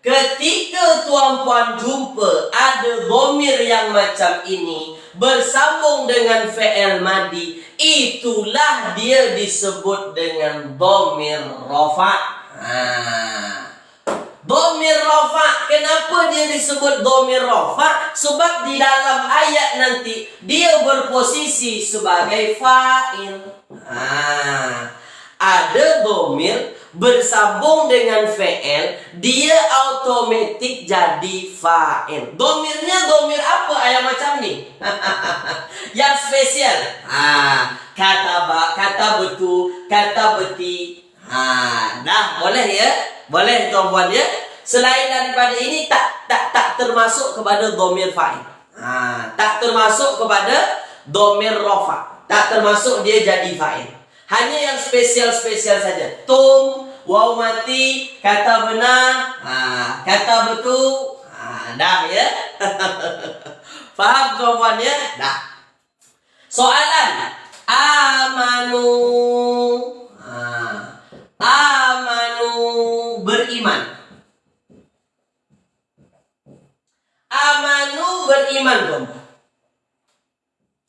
ketika tuan puan jumpa ada domir yang macam ini bersambung dengan fi'il madi, itulah dia disebut dengan domir rafa'. Domir rafa', kenapa dia disebut domir rafa'? Sebab di dalam ayat nanti dia berposisi sebagai fa'il. Ada domir bersambung dengan fi'il, dia automatik jadi fa'il. Domirnya domir apa ayat macam ni? Yang spesial. Kata betul, kata beti. Dah boleh ya? Boleh tuan-puan ya? Selain daripada ini tak termasuk kepada domir fa'il. Tak termasuk kepada domir rafa'. Tak termasuk dia jadi fa'il. Hanya yang spesial-spesial saja. Tum, waw mati, kata benar, kata betul. Dah ya. Faham tuan-puan ya? Dah. Soalan. Amanu. Amanu, beriman. Amanu, beriman tuan-puan.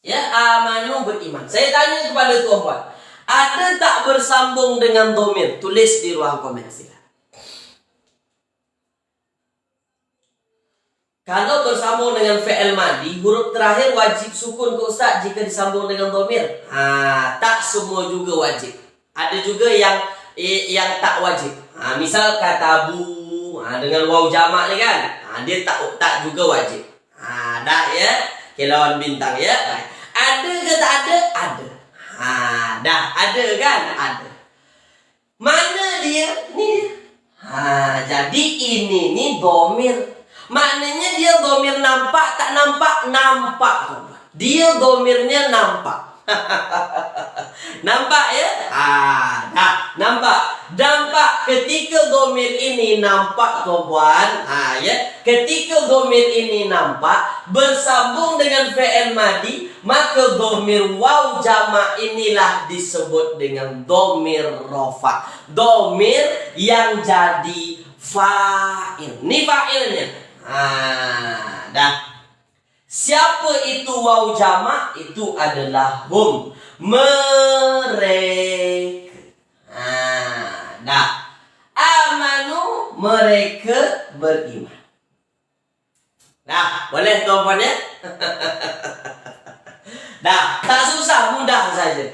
Ya, amanu, beriman. Saya tanya kepada tuan-puan. Ada tak bersambung dengan domir? Tulis di ruang komen sila. Kalau bersambung dengan fi'il madi, huruf terakhir wajib sukun ke Ustaz jika disambung dengan domir? Tak semua juga wajib. Ada juga yang tak wajib. Misal kata bu dengan waw jamak ni kan, dia tak juga wajib. Dah ya, kilauan bintang ya. Ada ke tak ada? Ada. Dah ada kan? Ada. Mana dia? Ni dia. Jadi ini ni domir. Maknanya dia domir nampak tak nampak? Nampak. Dia domirnya nampak. Nampak ya? Dah nampak. Nampak ketika domir ini nampak tuan-puan. Ya. Ketika domir ini nampak bersambung dengan fi'il madi, maka domir waw jamak inilah disebut dengan domir rafa'. Domir yang jadi fa'il. Ni fa'ilnya. Dah. Siapa itu waw jamak? Itu adalah hum. Mereka. Dah. Amanu, mereka beriman. Dah, boleh tuan-puan ya? Dah, tak susah, mudah saja.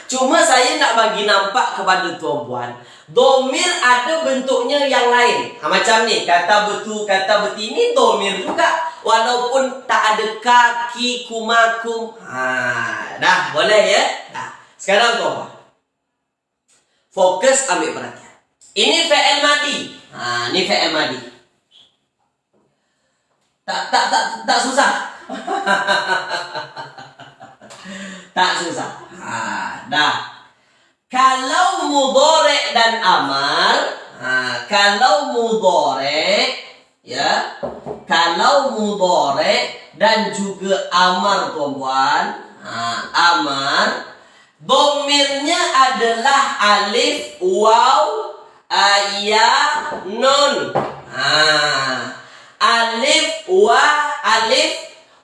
Cuma saya nak bagi nampak kepada tuan-puan, domir ada bentuknya yang lain. Macam ni, kata betul, kata beti ni domir juga. Walaupun tak ada kaki, kumakum. Dah, boleh ya? Dah. Sekarang tuan-puan, fokus ambil perhatian. Ini fi'il madi. Ini fi'il madi. Tak susah. Tak susah. Dah. Kalau mudhari' dan amar, kalau mudhari' ya, kalau mudhari' dan juga amar tuan-puan, amar domirnya adalah alif, waw, ya, nun. Alif,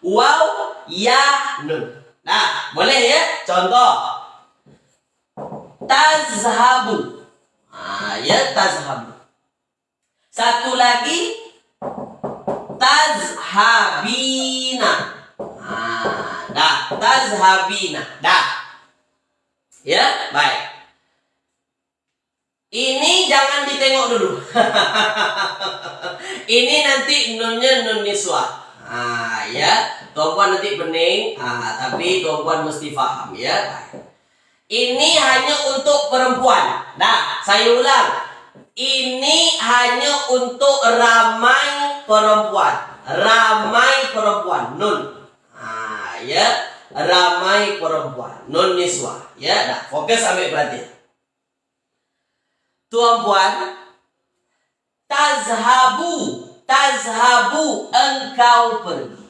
waw, ya, nun. Nah, boleh ya? Contoh. Tazhabu. Ya, tazhabu. Satu lagi. Tazhabina. Dah, tazhabina. Dah. Ya, baik. Ini jangan ditengok dulu. Ini nanti nunnya nun niswah. Ya, tuan-puan nanti bening, tapi tuan-puan mesti faham ya. Ini hanya untuk perempuan. Nah, saya ulang. Ini hanya untuk ramai perempuan. Ramai perempuan. Nun. Ya. Ramai perempuan. Nun niswa. Ya, dah. Fokus ambil perhatian. Tuan puan, tazhabu. Tazhabu, engkau pergi.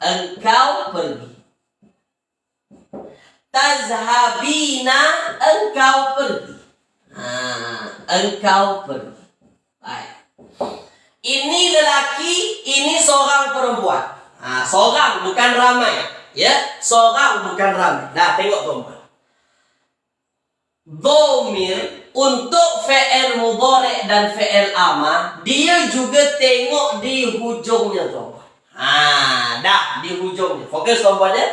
Engkau pergi. Tazhabina, engkau pergi. Engkau pergi. Baik. Ini lelaki, ini seorang perempuan. Seorang, bukan ramai. Ya, seorang bukan ramai. Nah, tengok tuan-tuan. Dhamir untuk fi'il mudhari' dan fi'il amar, dia juga tengok di hujungnya tuan-tuan. Dah di hujungnya. Fokus tuan-tuan ya.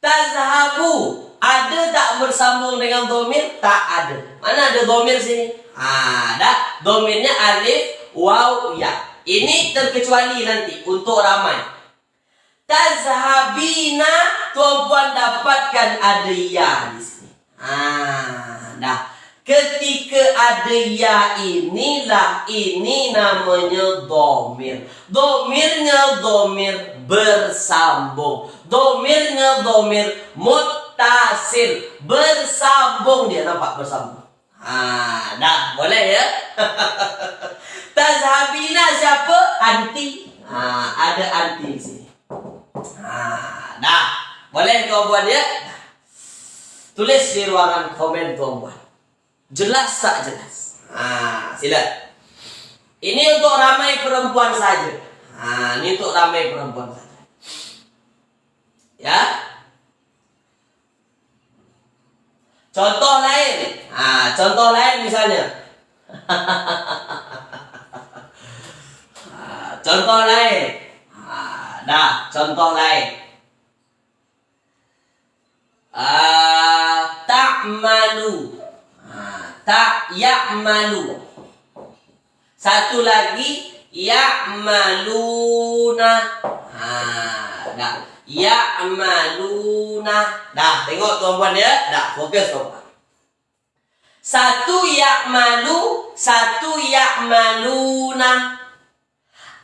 Tazhabu, ada tak bersambung dengan dhamir? Tak ada. Mana ada dhamir sini? Dah. Dhamirnya alif, waw, ya. Ini terkecuali nanti untuk ramai. Tazhabina, tuan-puan dapatkan ada ya di sini. Dah. Ketika ada ya inilah, ini namanya dhamir. Dhamirnya dhamir bersambung. Dhamirnya dhamir muttasil, bersambung dia, nampak bersambung. Dah, boleh ya? Tazhabina siapa? Anti. Ada anti di sini. Dah, boleh kau buat ya? Tulis di ruangan komen tuan-tuan. Jelas tak jelas? Sila. Ini untuk ramai perempuan saja. Ini untuk ramai perempuan saja. Ya. Contoh lain. Contoh lain misalnya. Contoh lain. Dah, contoh lain. Ta'malu. Tak ya'malu. Satu lagi ya'maluna. Dah. Ya'maluna. Dah, tengok tuan-puan ya. Dah, fokus tuan-puan. Satu ya'malu, satu ya'maluna.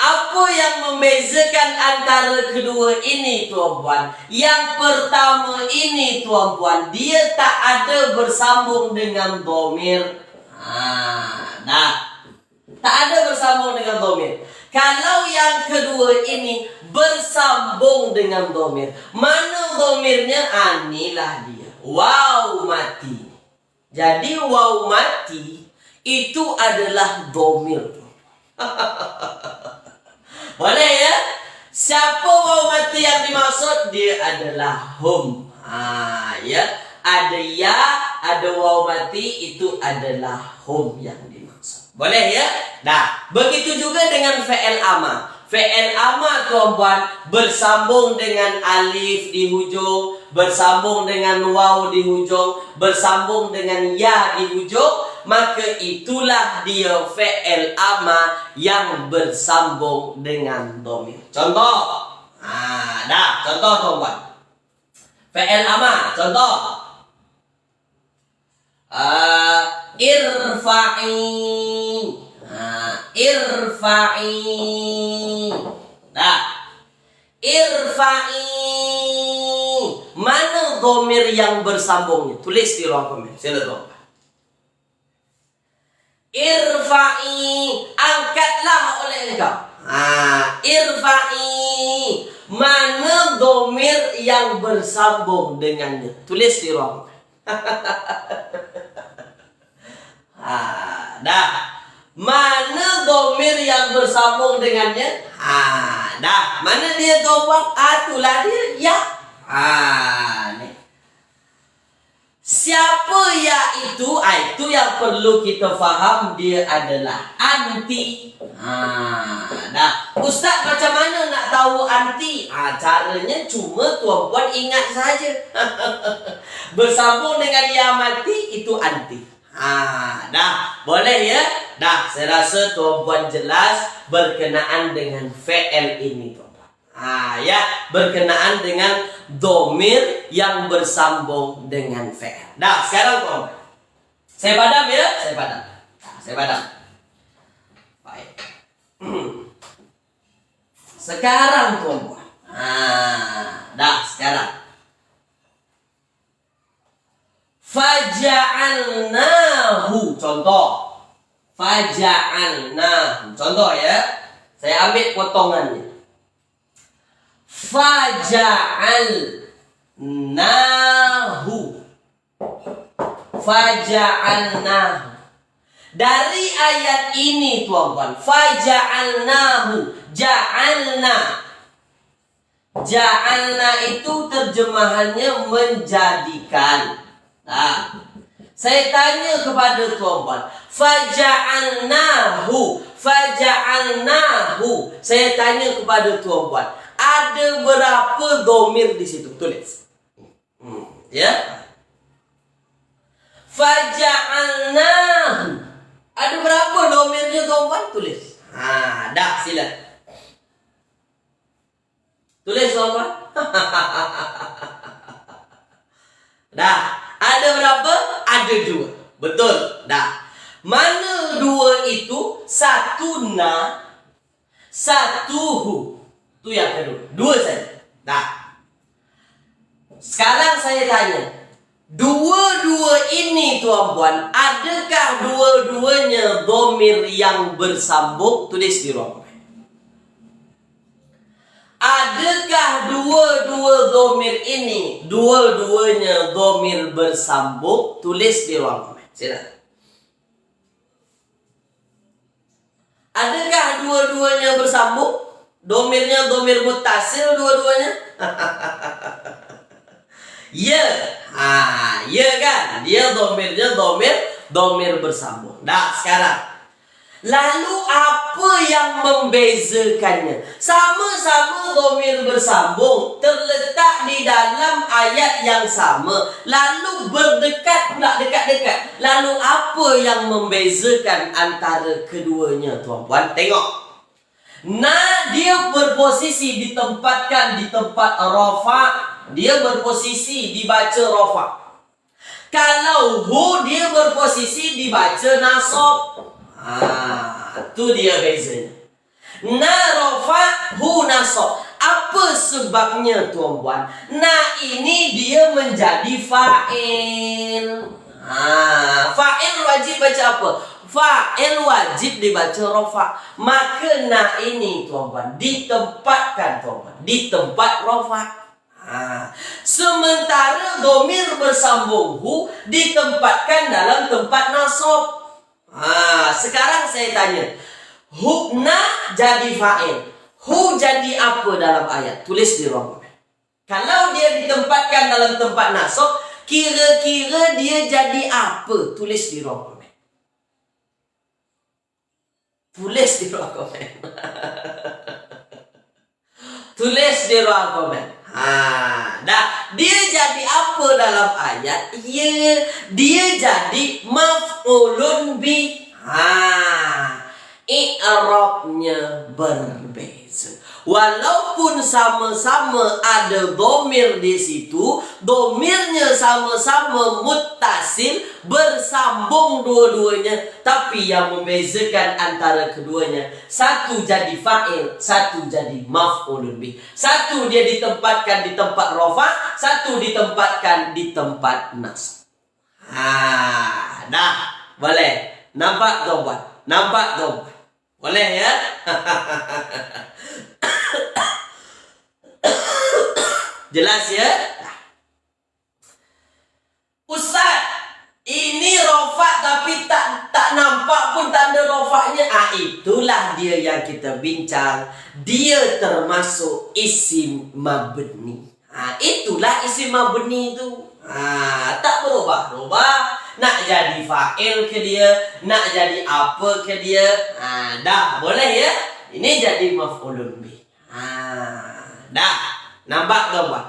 Apa yang membezakan antara kedua ini tuan-puan? Yang pertama ini tuan-puan, dia tak ada bersambung dengan dhamir. Nah, tak ada bersambung dengan dhamir. Kalau yang kedua ini bersambung dengan dhamir, mana dhamirnya? Inilah dia. Waw mati. Jadi waw mati itu adalah dhamir. Boleh ya? Siapa waw mati yang dimaksud? Dia adalah hum. Ya, ada ya, ada waw mati, itu adalah hum yang dimaksud. Boleh ya? Nah, begitu juga dengan fi'il amar. Fi'il amar tuan-puan bersambung dengan alif di hujung, bersambung dengan waw di hujung, bersambung dengan ya di hujung, maka itulah dia fi'il amar yang bersambung dengan dhamir. Contoh. Dah, contoh tuan-puan. Fi'il amar, contoh. Irfa'i. Irfa'i. Dah. Irfa'i. Mana dhamir yang bersambungnya? Tulis di ruang komen. Sila tuan. Irfa'i, angkatlah oleh engkau. Irfa'i, mana dhamir yang bersambung dengannya? Tulis di ruang. Dah. Mana dhamir yang bersambung dengannya? Dah. Mana dia tuan-puan? Itulah dia. Ya. Nih. Siapa ya itu? Itu yang perlu kita faham, dia adalah anti. Dah. Ustaz, macam mana nak tahu anti? Caranya cuma tuan-puan ingat saja. Bersambung dengan ya mati, itu anti. Dah. Boleh ya? Dah. Saya rasa tuan-puan jelas berkenaan dengan fi'il ini tuan-puan. Ya, berkenaan dengan dhamir yang bersambung dengan fi'il. Dah, sekarang tuan-puan, Saya padam ya, saya padam. Saya padam. Baik. Sekarang tuan-tuan. Dah sekarang. Faja'alnahu, contoh. Faja'alnahu, contoh ya. Saya ambil potongannya. Faja'alnahu. Faja'alnahu. Dari ayat ini tuan-tuan, faja'alnahu, ja'alna. Ja'alna itu terjemahannya menjadikan. Nah, saya tanya kepada tuan-tuan, faja'alnahu, faja'alnahu. Saya tanya kepada tuan-tuan, ada berapa domir di situ? Tulis. Ya. Faja'alnahu. Ada berapa domirnya tuan-tuan? Tulis. Dah sila. Tulis tuan-tuan. Dah. Ada berapa? Ada 2. Betul. Dah. Mana 2 itu? Satu na, satu hu. Itu yang kedua. 2 saja. Dah. Sekarang saya tanya. Dua-dua ini tuan-puan, adakah dua-duanya domir yang bersambung? Tulis di ruang komen. Adakah dua-dua domir ini dua-duanya domir bersambung? Tulis di ruang komen. Silakan. Adakah dua-duanya bersambung? Domirnya domir muttasil dua-duanya? Ya, ya kan? Dia domirnya domir bersambung. Nah, sekarang. Lalu apa yang membezakannya? Sama-sama domir bersambung, terletak di dalam ayat yang sama, lalu berdekat pula, dekat-dekat. Lalu apa yang membezakan antara keduanya, tuan-puan? Tengok. Nah, dia berposisi ditempatkan di tempat rafa'. Dia berposisi dibaca rafa'. Kalau hu, dia berposisi dibaca nasab. Itu dia bezanya. Nah, rafa', hu, nasab. Apa sebabnya tuan-puan? Nah, ini dia menjadi fa'il. Fa'il wajib baca apa? Fa'il wajib dibaca rafa'. Maka nah ini tuan-puan ditempatkan tuan-puan di tempat rafa'. Sementara domir bersambung hu ditempatkan dalam tempat nasab. Sekarang saya tanya, hukna jadi fa'il, hu jadi apa dalam ayat? Tulis di ruang komen. Kalau dia ditempatkan dalam tempat nasab, kira-kira dia jadi apa? Tulis di ruang komen. Tulis di ruang komen. Tulis di ruang komen. Dah, dia jadi apa dalam ayat? Dia jadi maf'ulun bi. I'rabnya berbeza. Walaupun sama-sama ada domir di situ, domirnya sama-sama muttasil, bersambung dua-duanya, tapi yang membezakan antara keduanya, satu jadi fa'il, satu jadi maf'ulun bih. Satu dia ditempatkan di tempat rafa', satu ditempatkan di tempat nasab. Dah, boleh. Nampak tuan-puan? Nampak tuan-puan? Boleh ya? Jelas ya? Ustaz, ini rofa' tapi tak nampak pun tanda rofa'nya. Itulah dia yang kita bincang. Dia termasuk isim mabni. Itulah isim mabni itu. Tak berubah-ubah. Nak jadi fa'il ke dia, nak jadi apa ke dia. Dah, boleh ya? Ini jadi maf'ulun bih. Dah, nampak tuan-tuan?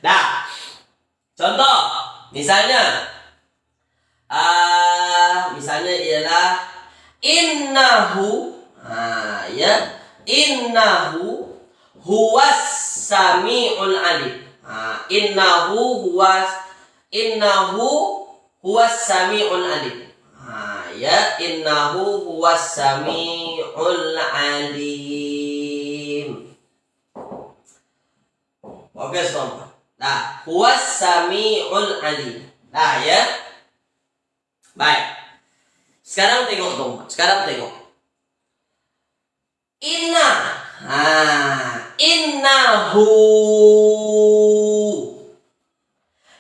Dah. Contoh, misalnya ialah innahu, ya, innahu huwas sami'ul alim. Innahu huwas sami'ul alim. Ya, innahu huwas sami'ul alim. Oke, teman. Nah, huwas sami'ul alim. Nah, ya. Baik. Sekarang tengok, teman. Sekarang tengok. Innahu.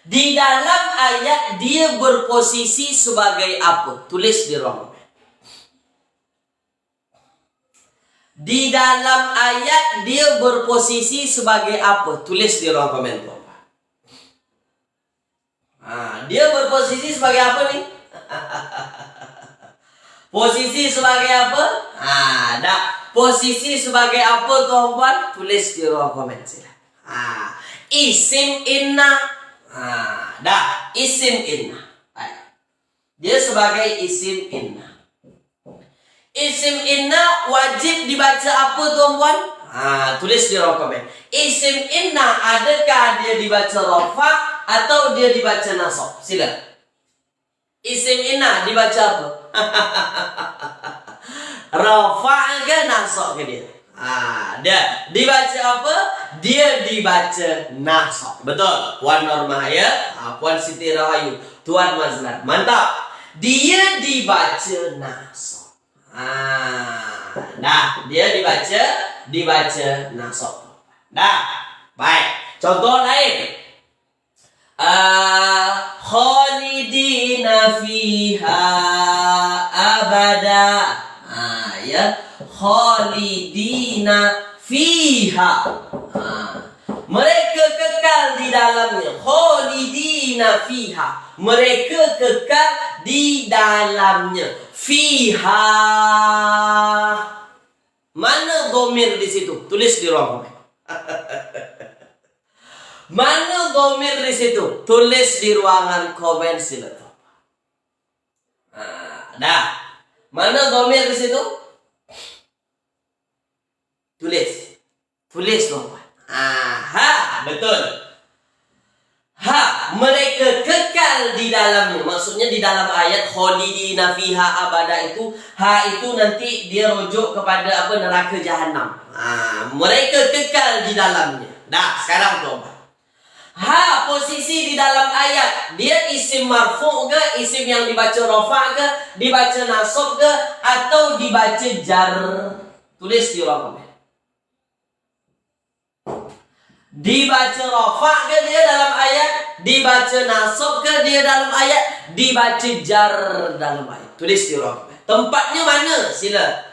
Di dalam ayat dia berposisi sebagai apa? Tulis di ruang komen. Di dalam ayat dia berposisi sebagai apa? Tulis di ruang komen. Dia berposisi sebagai apa nih? Posisi sebagai apa? Posisi sebagai apa, tuan-tuan? Tulis di ruang komen sila. Isim inna. Isim inna. Dia sebagai isim inna. Isim inna wajib dibaca apa, tuan-tuan? Tulis di ruang komen. Isim inna adakah dia dibaca rafa atau dia dibaca nasab? Sila. Isim inna dibaca apa? Rafa ke nasab ke dia? Dia dibaca apa? Dia dibaca nasab. Betul. Puan Norma ya, Puan Siti Rahayu, Tuan Mazlan. Mantap. Dia dibaca nasab. Dia dibaca nasab. Baik. Contoh lain. Khalidina fiha abada. Ya, khalidina fiha. Mereka kekal di dalamnya. Khalidina fiha. Mereka kekal di dalamnya. Fiha. Mana dhamir di situ? Tulis di ruang komen. Mana dhamir di situ? Tulis di ruangan komen sila. Mana dhamir di situ? Tulis dong. Betul. Mereka kekal di dalamnya. Maksudnya di dalam ayat khalidina fiha abada itu, itu nanti dia rujuk kepada apa? Neraka jahanam. Mereka kekal di dalamnya. Sekarang tuan. Posisi di dalam ayat dia isim marfu' ke, isim yang dibaca rafa' ke, dibaca nasab ke, atau dibaca jar? Tulis di ruang komen. Dibaca rafa' ke dia dalam ayat, dibaca nasab ke dia dalam ayat, dibaca jar dalam ayat. Tulis di ruang komen. Tempatnya mana? Sila.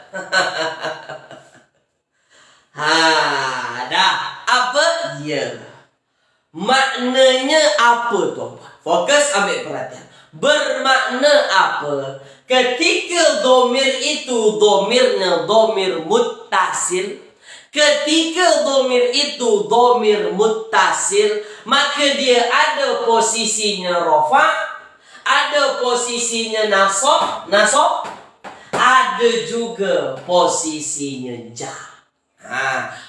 Apa? Ya. Maknanya apa, tuan? Fokus, ambil perhatian. Bermakna apa? Ketika dhamir itu dhamirnya dhamir muttasil, ketika dhamir itu dhamir muttasil, maka dia ada posisinya rafa', ada posisinya nasab, ada juga posisinya jar.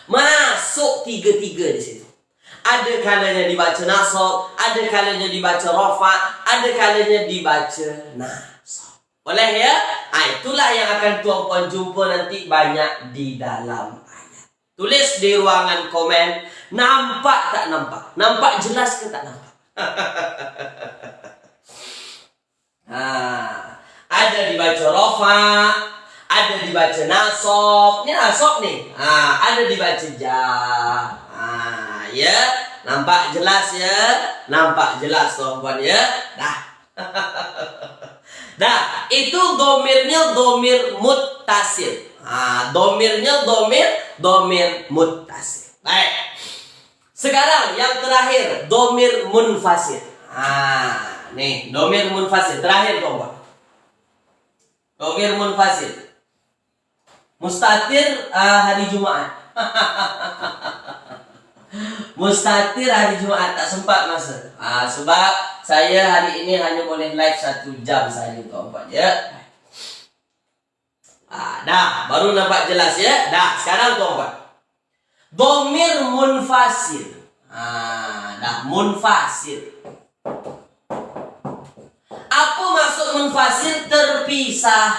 Masuk tiga-tiga di situ. Ada kalanya dibaca nasab, ada kalanya dibaca rafa', ada kalanya dibaca nasab. Boleh ya? Itulah yang akan tuan-puan jumpa nanti banyak di dalam ayat. Tulis di ruangan komen. Nampak tak nampak? Nampak jelas ke tak nampak? Ada dibaca rafa', ada dibaca nasab. Ini nasab nih. Ada dibaca jar. Ya, nampak jelas ya? Nampak jelas tuan-tuan ya? Itu dhamirnya dhamir muttasil. Dhamirnya dhamir muttasil. Baik. Sekarang yang terakhir, dhamir munfasil. Nih, dhamir munfasil terakhir tuan-tuan. Dhamir munfasil. Mustatir hari Jumaat. Mustatir hari Jumaat tak sempat masa. Sebab saya hari ini hanya boleh live 1 jam saja tuan-tuan ya. Baru nampak jelas ya. Sekarang tuan-tuan. Dhamir munfasil. Munfasil. munfasil terpisah.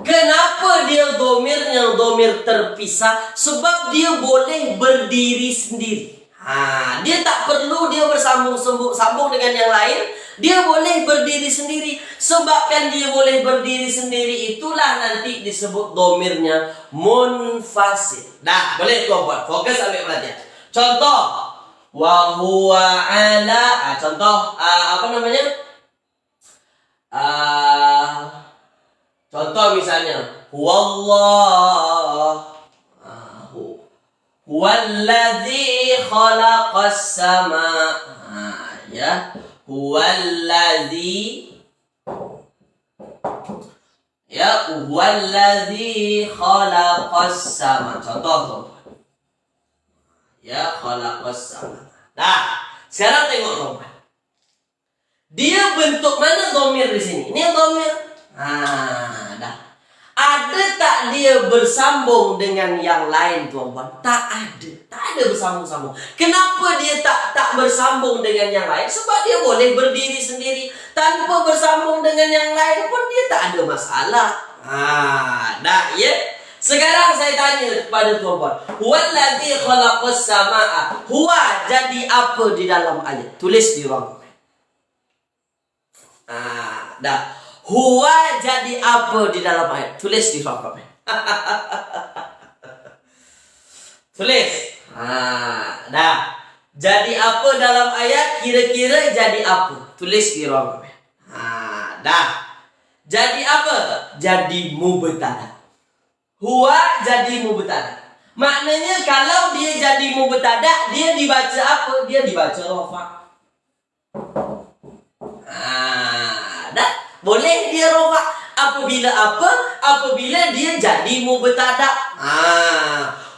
Kenapa dia domirnya domir terpisah? Sebab dia boleh berdiri sendiri. Dia tak perlu dia bersambung dengan yang lain. Dia boleh berdiri sendiri. Sebabkan dia boleh berdiri sendiri, itulah nanti disebut domirnya munfasil. Dah, boleh tuan buat. Fokus ambil perhatian. Contoh, wa huwa ala. Contoh, apa namanya? Contoh misalnya, huwallazi khalaqas sama. Ya, huwallazi khalaqas sama. Contoh. Ya, khalaqas sama. Nah, sekarang tengok teman. Dia bentuk mana domir di sini? Ini domir. Dah. Ada tak dia bersambung dengan yang lain tuan-tuan? Tak ada. Tak ada bersambung-sambung. Kenapa dia tak bersambung dengan yang lain? Sebab dia boleh berdiri sendiri. Tanpa bersambung dengan yang lain pun dia tak ada masalah. Dah, ya? Sekarang saya tanya kepada tuan-tuan. Huwallazi khalaqas samaa. Huwa jadi apa di dalam ayat? Tulis di ruang komen. Dah. Huwa jadi apa di dalam ayat? Tulis di ruang komen. Tulis. Dah. Jadi apa dalam ayat? Kira-kira jadi apa? Tulis di ruang komen. Dah. Jadi apa? Jadi mubtada. Huwa jadi mubtada. Maknanya kalau dia jadi mubtada, dia dibaca apa? Dia dibaca rafa. Dah. Boleh dia rafa. Apabila apa? Apabila dia jadi mubtada.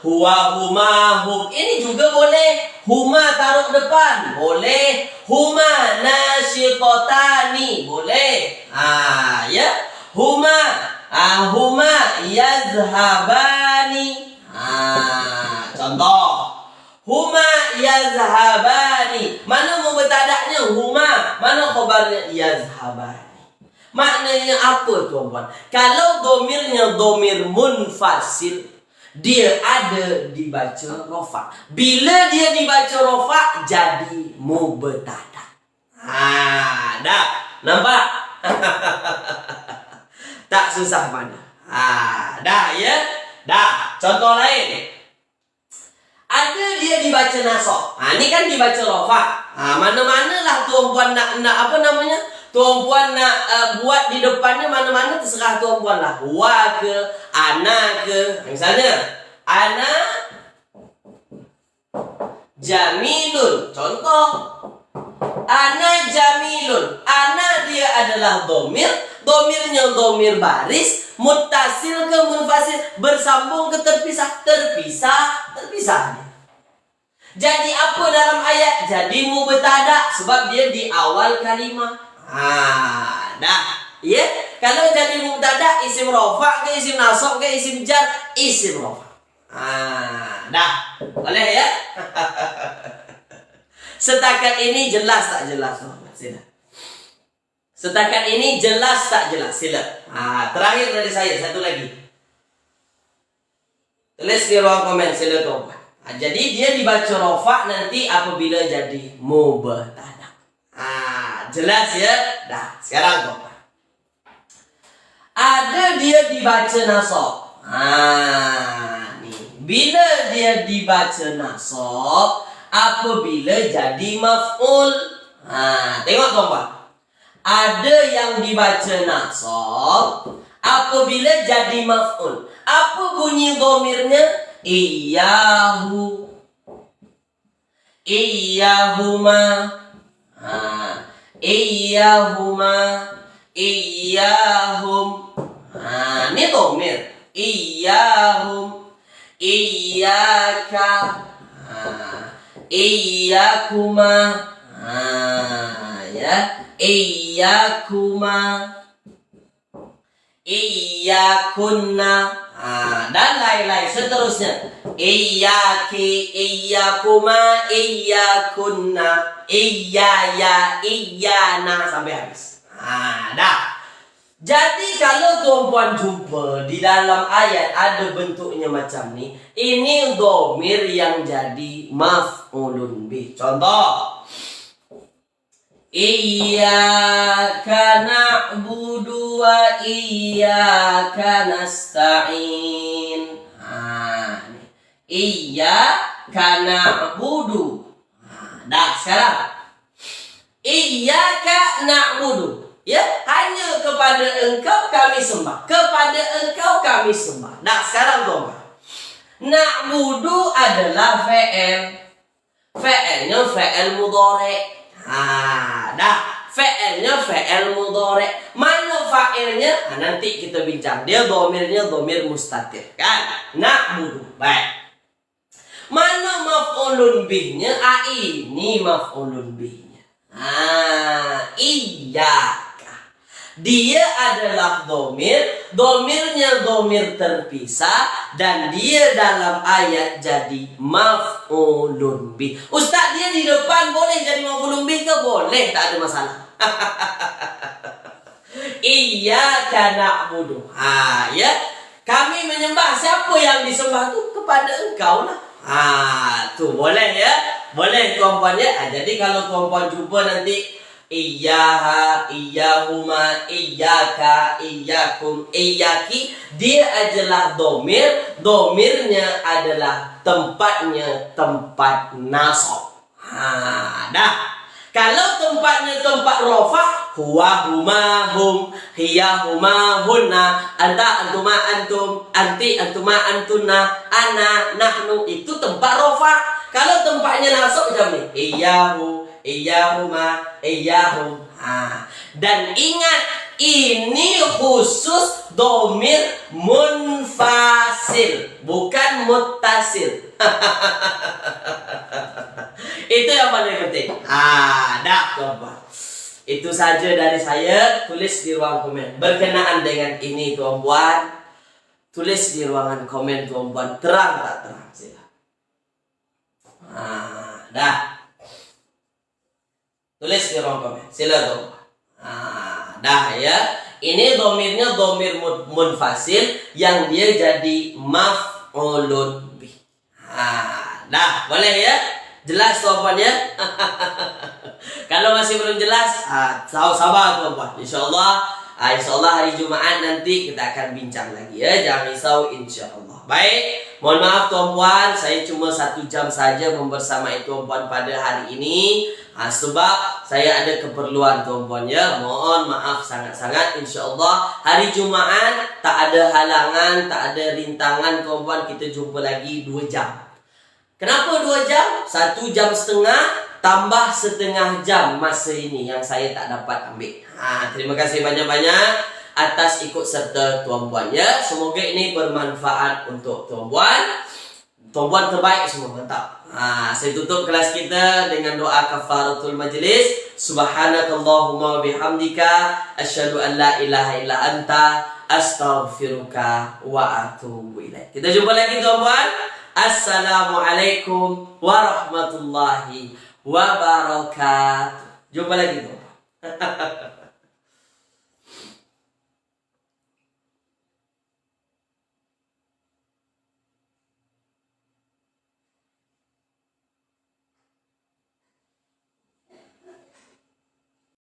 Huwa, huma, hum. Ini juga boleh. Huma taruh depan. Boleh. Huma nasyitotani. Boleh. Ya. Huma yazhabani. Contoh. Huma yazhabani. Mana mubtada'nya? Huma. Mana khabarnya? Yazhabani. Maknanya apa tuan-tuan? Kalau domirnya domir munfasil, dia ada dibaca rafa. Bila dia dibaca rafa, jadi mubtada. Dah. Nampak? Tak susah mana. Dah, ya? Dah. Contoh lain. Ada dia dibaca nasab. Ini kan dibaca rafa. Mana-manalah tuan-puan nak apa namanya? Tuan-puan nak buat di depannya mana-mana terserah tuan-puan lah. Wa ke, ana ke. Misalnya, ana jamilun. Contoh. Ana jamilun. Ana dia adalah domir. Domirnya domir baris. Muttasil ke munfasil. Bersambung ke terpisah. Terpisah. Jadi apa dalam ayat? Jadi mubtada. Sebab dia di awal kalimah. Dah. Ya. Kalau jadi mubtada, isim rafa ke isim nasab ke isim jar, isim rafa. Dah. Boleh ya? Setakat ini jelas tak jelas? Sila. Setakat ini jelas tak jelas? Sila. Terakhir dari saya, satu lagi. Tulis di ruang komen, sila tuan. Jadi dia dibaca rafa nanti apabila jadi mubtada. Jelas ya? Dah, sekarang tuan. Ada dia dibaca nasab. Nih. Bila dia dibaca nasab, apabila jadi maf'ul. Tengok tuan. Ada yang dibaca nasab apabila jadi maf'ul. Apa bunyi domirnya? Iyahu. Iyahuma. Iyahuma. Iyahum. Ini domir. Iyahum. Iyaka. Iyakuma. Ya. Iyakuma. Iyakunna. Dan lain-lain seterusnya. Iyaki, iyakuma, iyakunna, iyaya, iyana sampai habis. Dah. Jadi kalau tuan-puan jumpa di dalam ayat ada bentuknya macam ni, ini dhamir yang jadi maf'ulun bih. Contoh, Iyyaka na'budu wa iyyaka nasta'in. Iyyaka na'budu. Dah sekarang. Iyyaka na'budu. Ya, hanya kepada engkau kami sembah. Kepada engkau kami sembah. Dah sekarang tuan-tuan. Na'budu adalah fa'il. Fa'ilnya fa'il mudhari'. Dah. Fa'ilnya fa'il mudhari'. Mana fa'ilnya? Nanti kita bincang. Dia dhamirnya dhamir mustatir, kan? Na'budu. Baik. Mana maf'ulun bihnya? Ini maf'ulun bihnya. Iyyaka. Dia adalah dhamir. Dhamirnya dhamir terpisah. Dan dia dalam ayat jadi maf'ulun bih. Ustaz, dia di depan boleh jadi maf'ulun bih ke? Boleh, tak ada masalah. Iyyaka na'budu. Ya. Kami menyembah. Siapa yang disembah tu? Kepada engkau lah. Tu boleh ya. Boleh tuan-puan ya. Jadi kalau tuan-puan jumpa nanti Iyyaha, iyyahuma, iyyaka, iyyakum, iyyaki, dia adalah dhamir. Dhamirnya adalah tempatnya tempat nasab. Dah. Kalau tempatnya tempat rafa, huwa, huma, hum, hiya, huma, hunna, anta, antuma, antum, anti, antuma, antunna, ana, nahnu, itu tempat rafa. Kalau tempatnya nasab macam ni, iyyahu, iyyahuma, iyyahum. Dan ingat, ini khusus dhamir munfasil, bukan muttasil. Itu yang paling penting. Dah tuan-tuan. Itu saja dari saya. Tulis di ruang komen berkenaan dengan ini tuan-puan. Tulis di ruangan komen tuan-puan. Terang tak terang? Sila. Dah. Tulis di ruang komen. Sila tuan-puan. Dah ya. Ini dhamirnya dhamir munfasil yang dia jadi maf'ulun bih. Dah, boleh ya? Jelas tuan-puan ya? Kalau masih belum jelas, sabar tuan-puan. InsyaAllah hari Jumaat nanti kita akan bincang lagi ya. Jangan risau, insyaAllah. Baik, mohon maaf tuan-puan, saya cuma 1 jam saja membersamai tuan-puan pada hari ini. Sebab saya ada keperluan tuan-puan ya. Mohon maaf sangat-sangat. InsyaAllah hari Jumaat tak ada halangan, tak ada rintangan tuan-puan. Kita jumpa lagi 2 jam. Kenapa 2 jam? 1 jam setengah tambah setengah jam masa ini yang saya tak dapat ambil. Terima kasih banyak-banyak atas ikut serta tuan-puan ya. Semoga ini bermanfaat untuk tuan-puan. Tuan-puan terbaik semua, mantap. Saya tutup kelas kita dengan doa kafaratul majlis. Subhanakallahumma bihamdika asyhadu an la ilaha illa anta astaghfiruka wa atubu ilaik. Kita jumpa lagi tuan-puan. Assalamualaikum warahmatullahi wabarakatuh. Jumpa lagi tuan.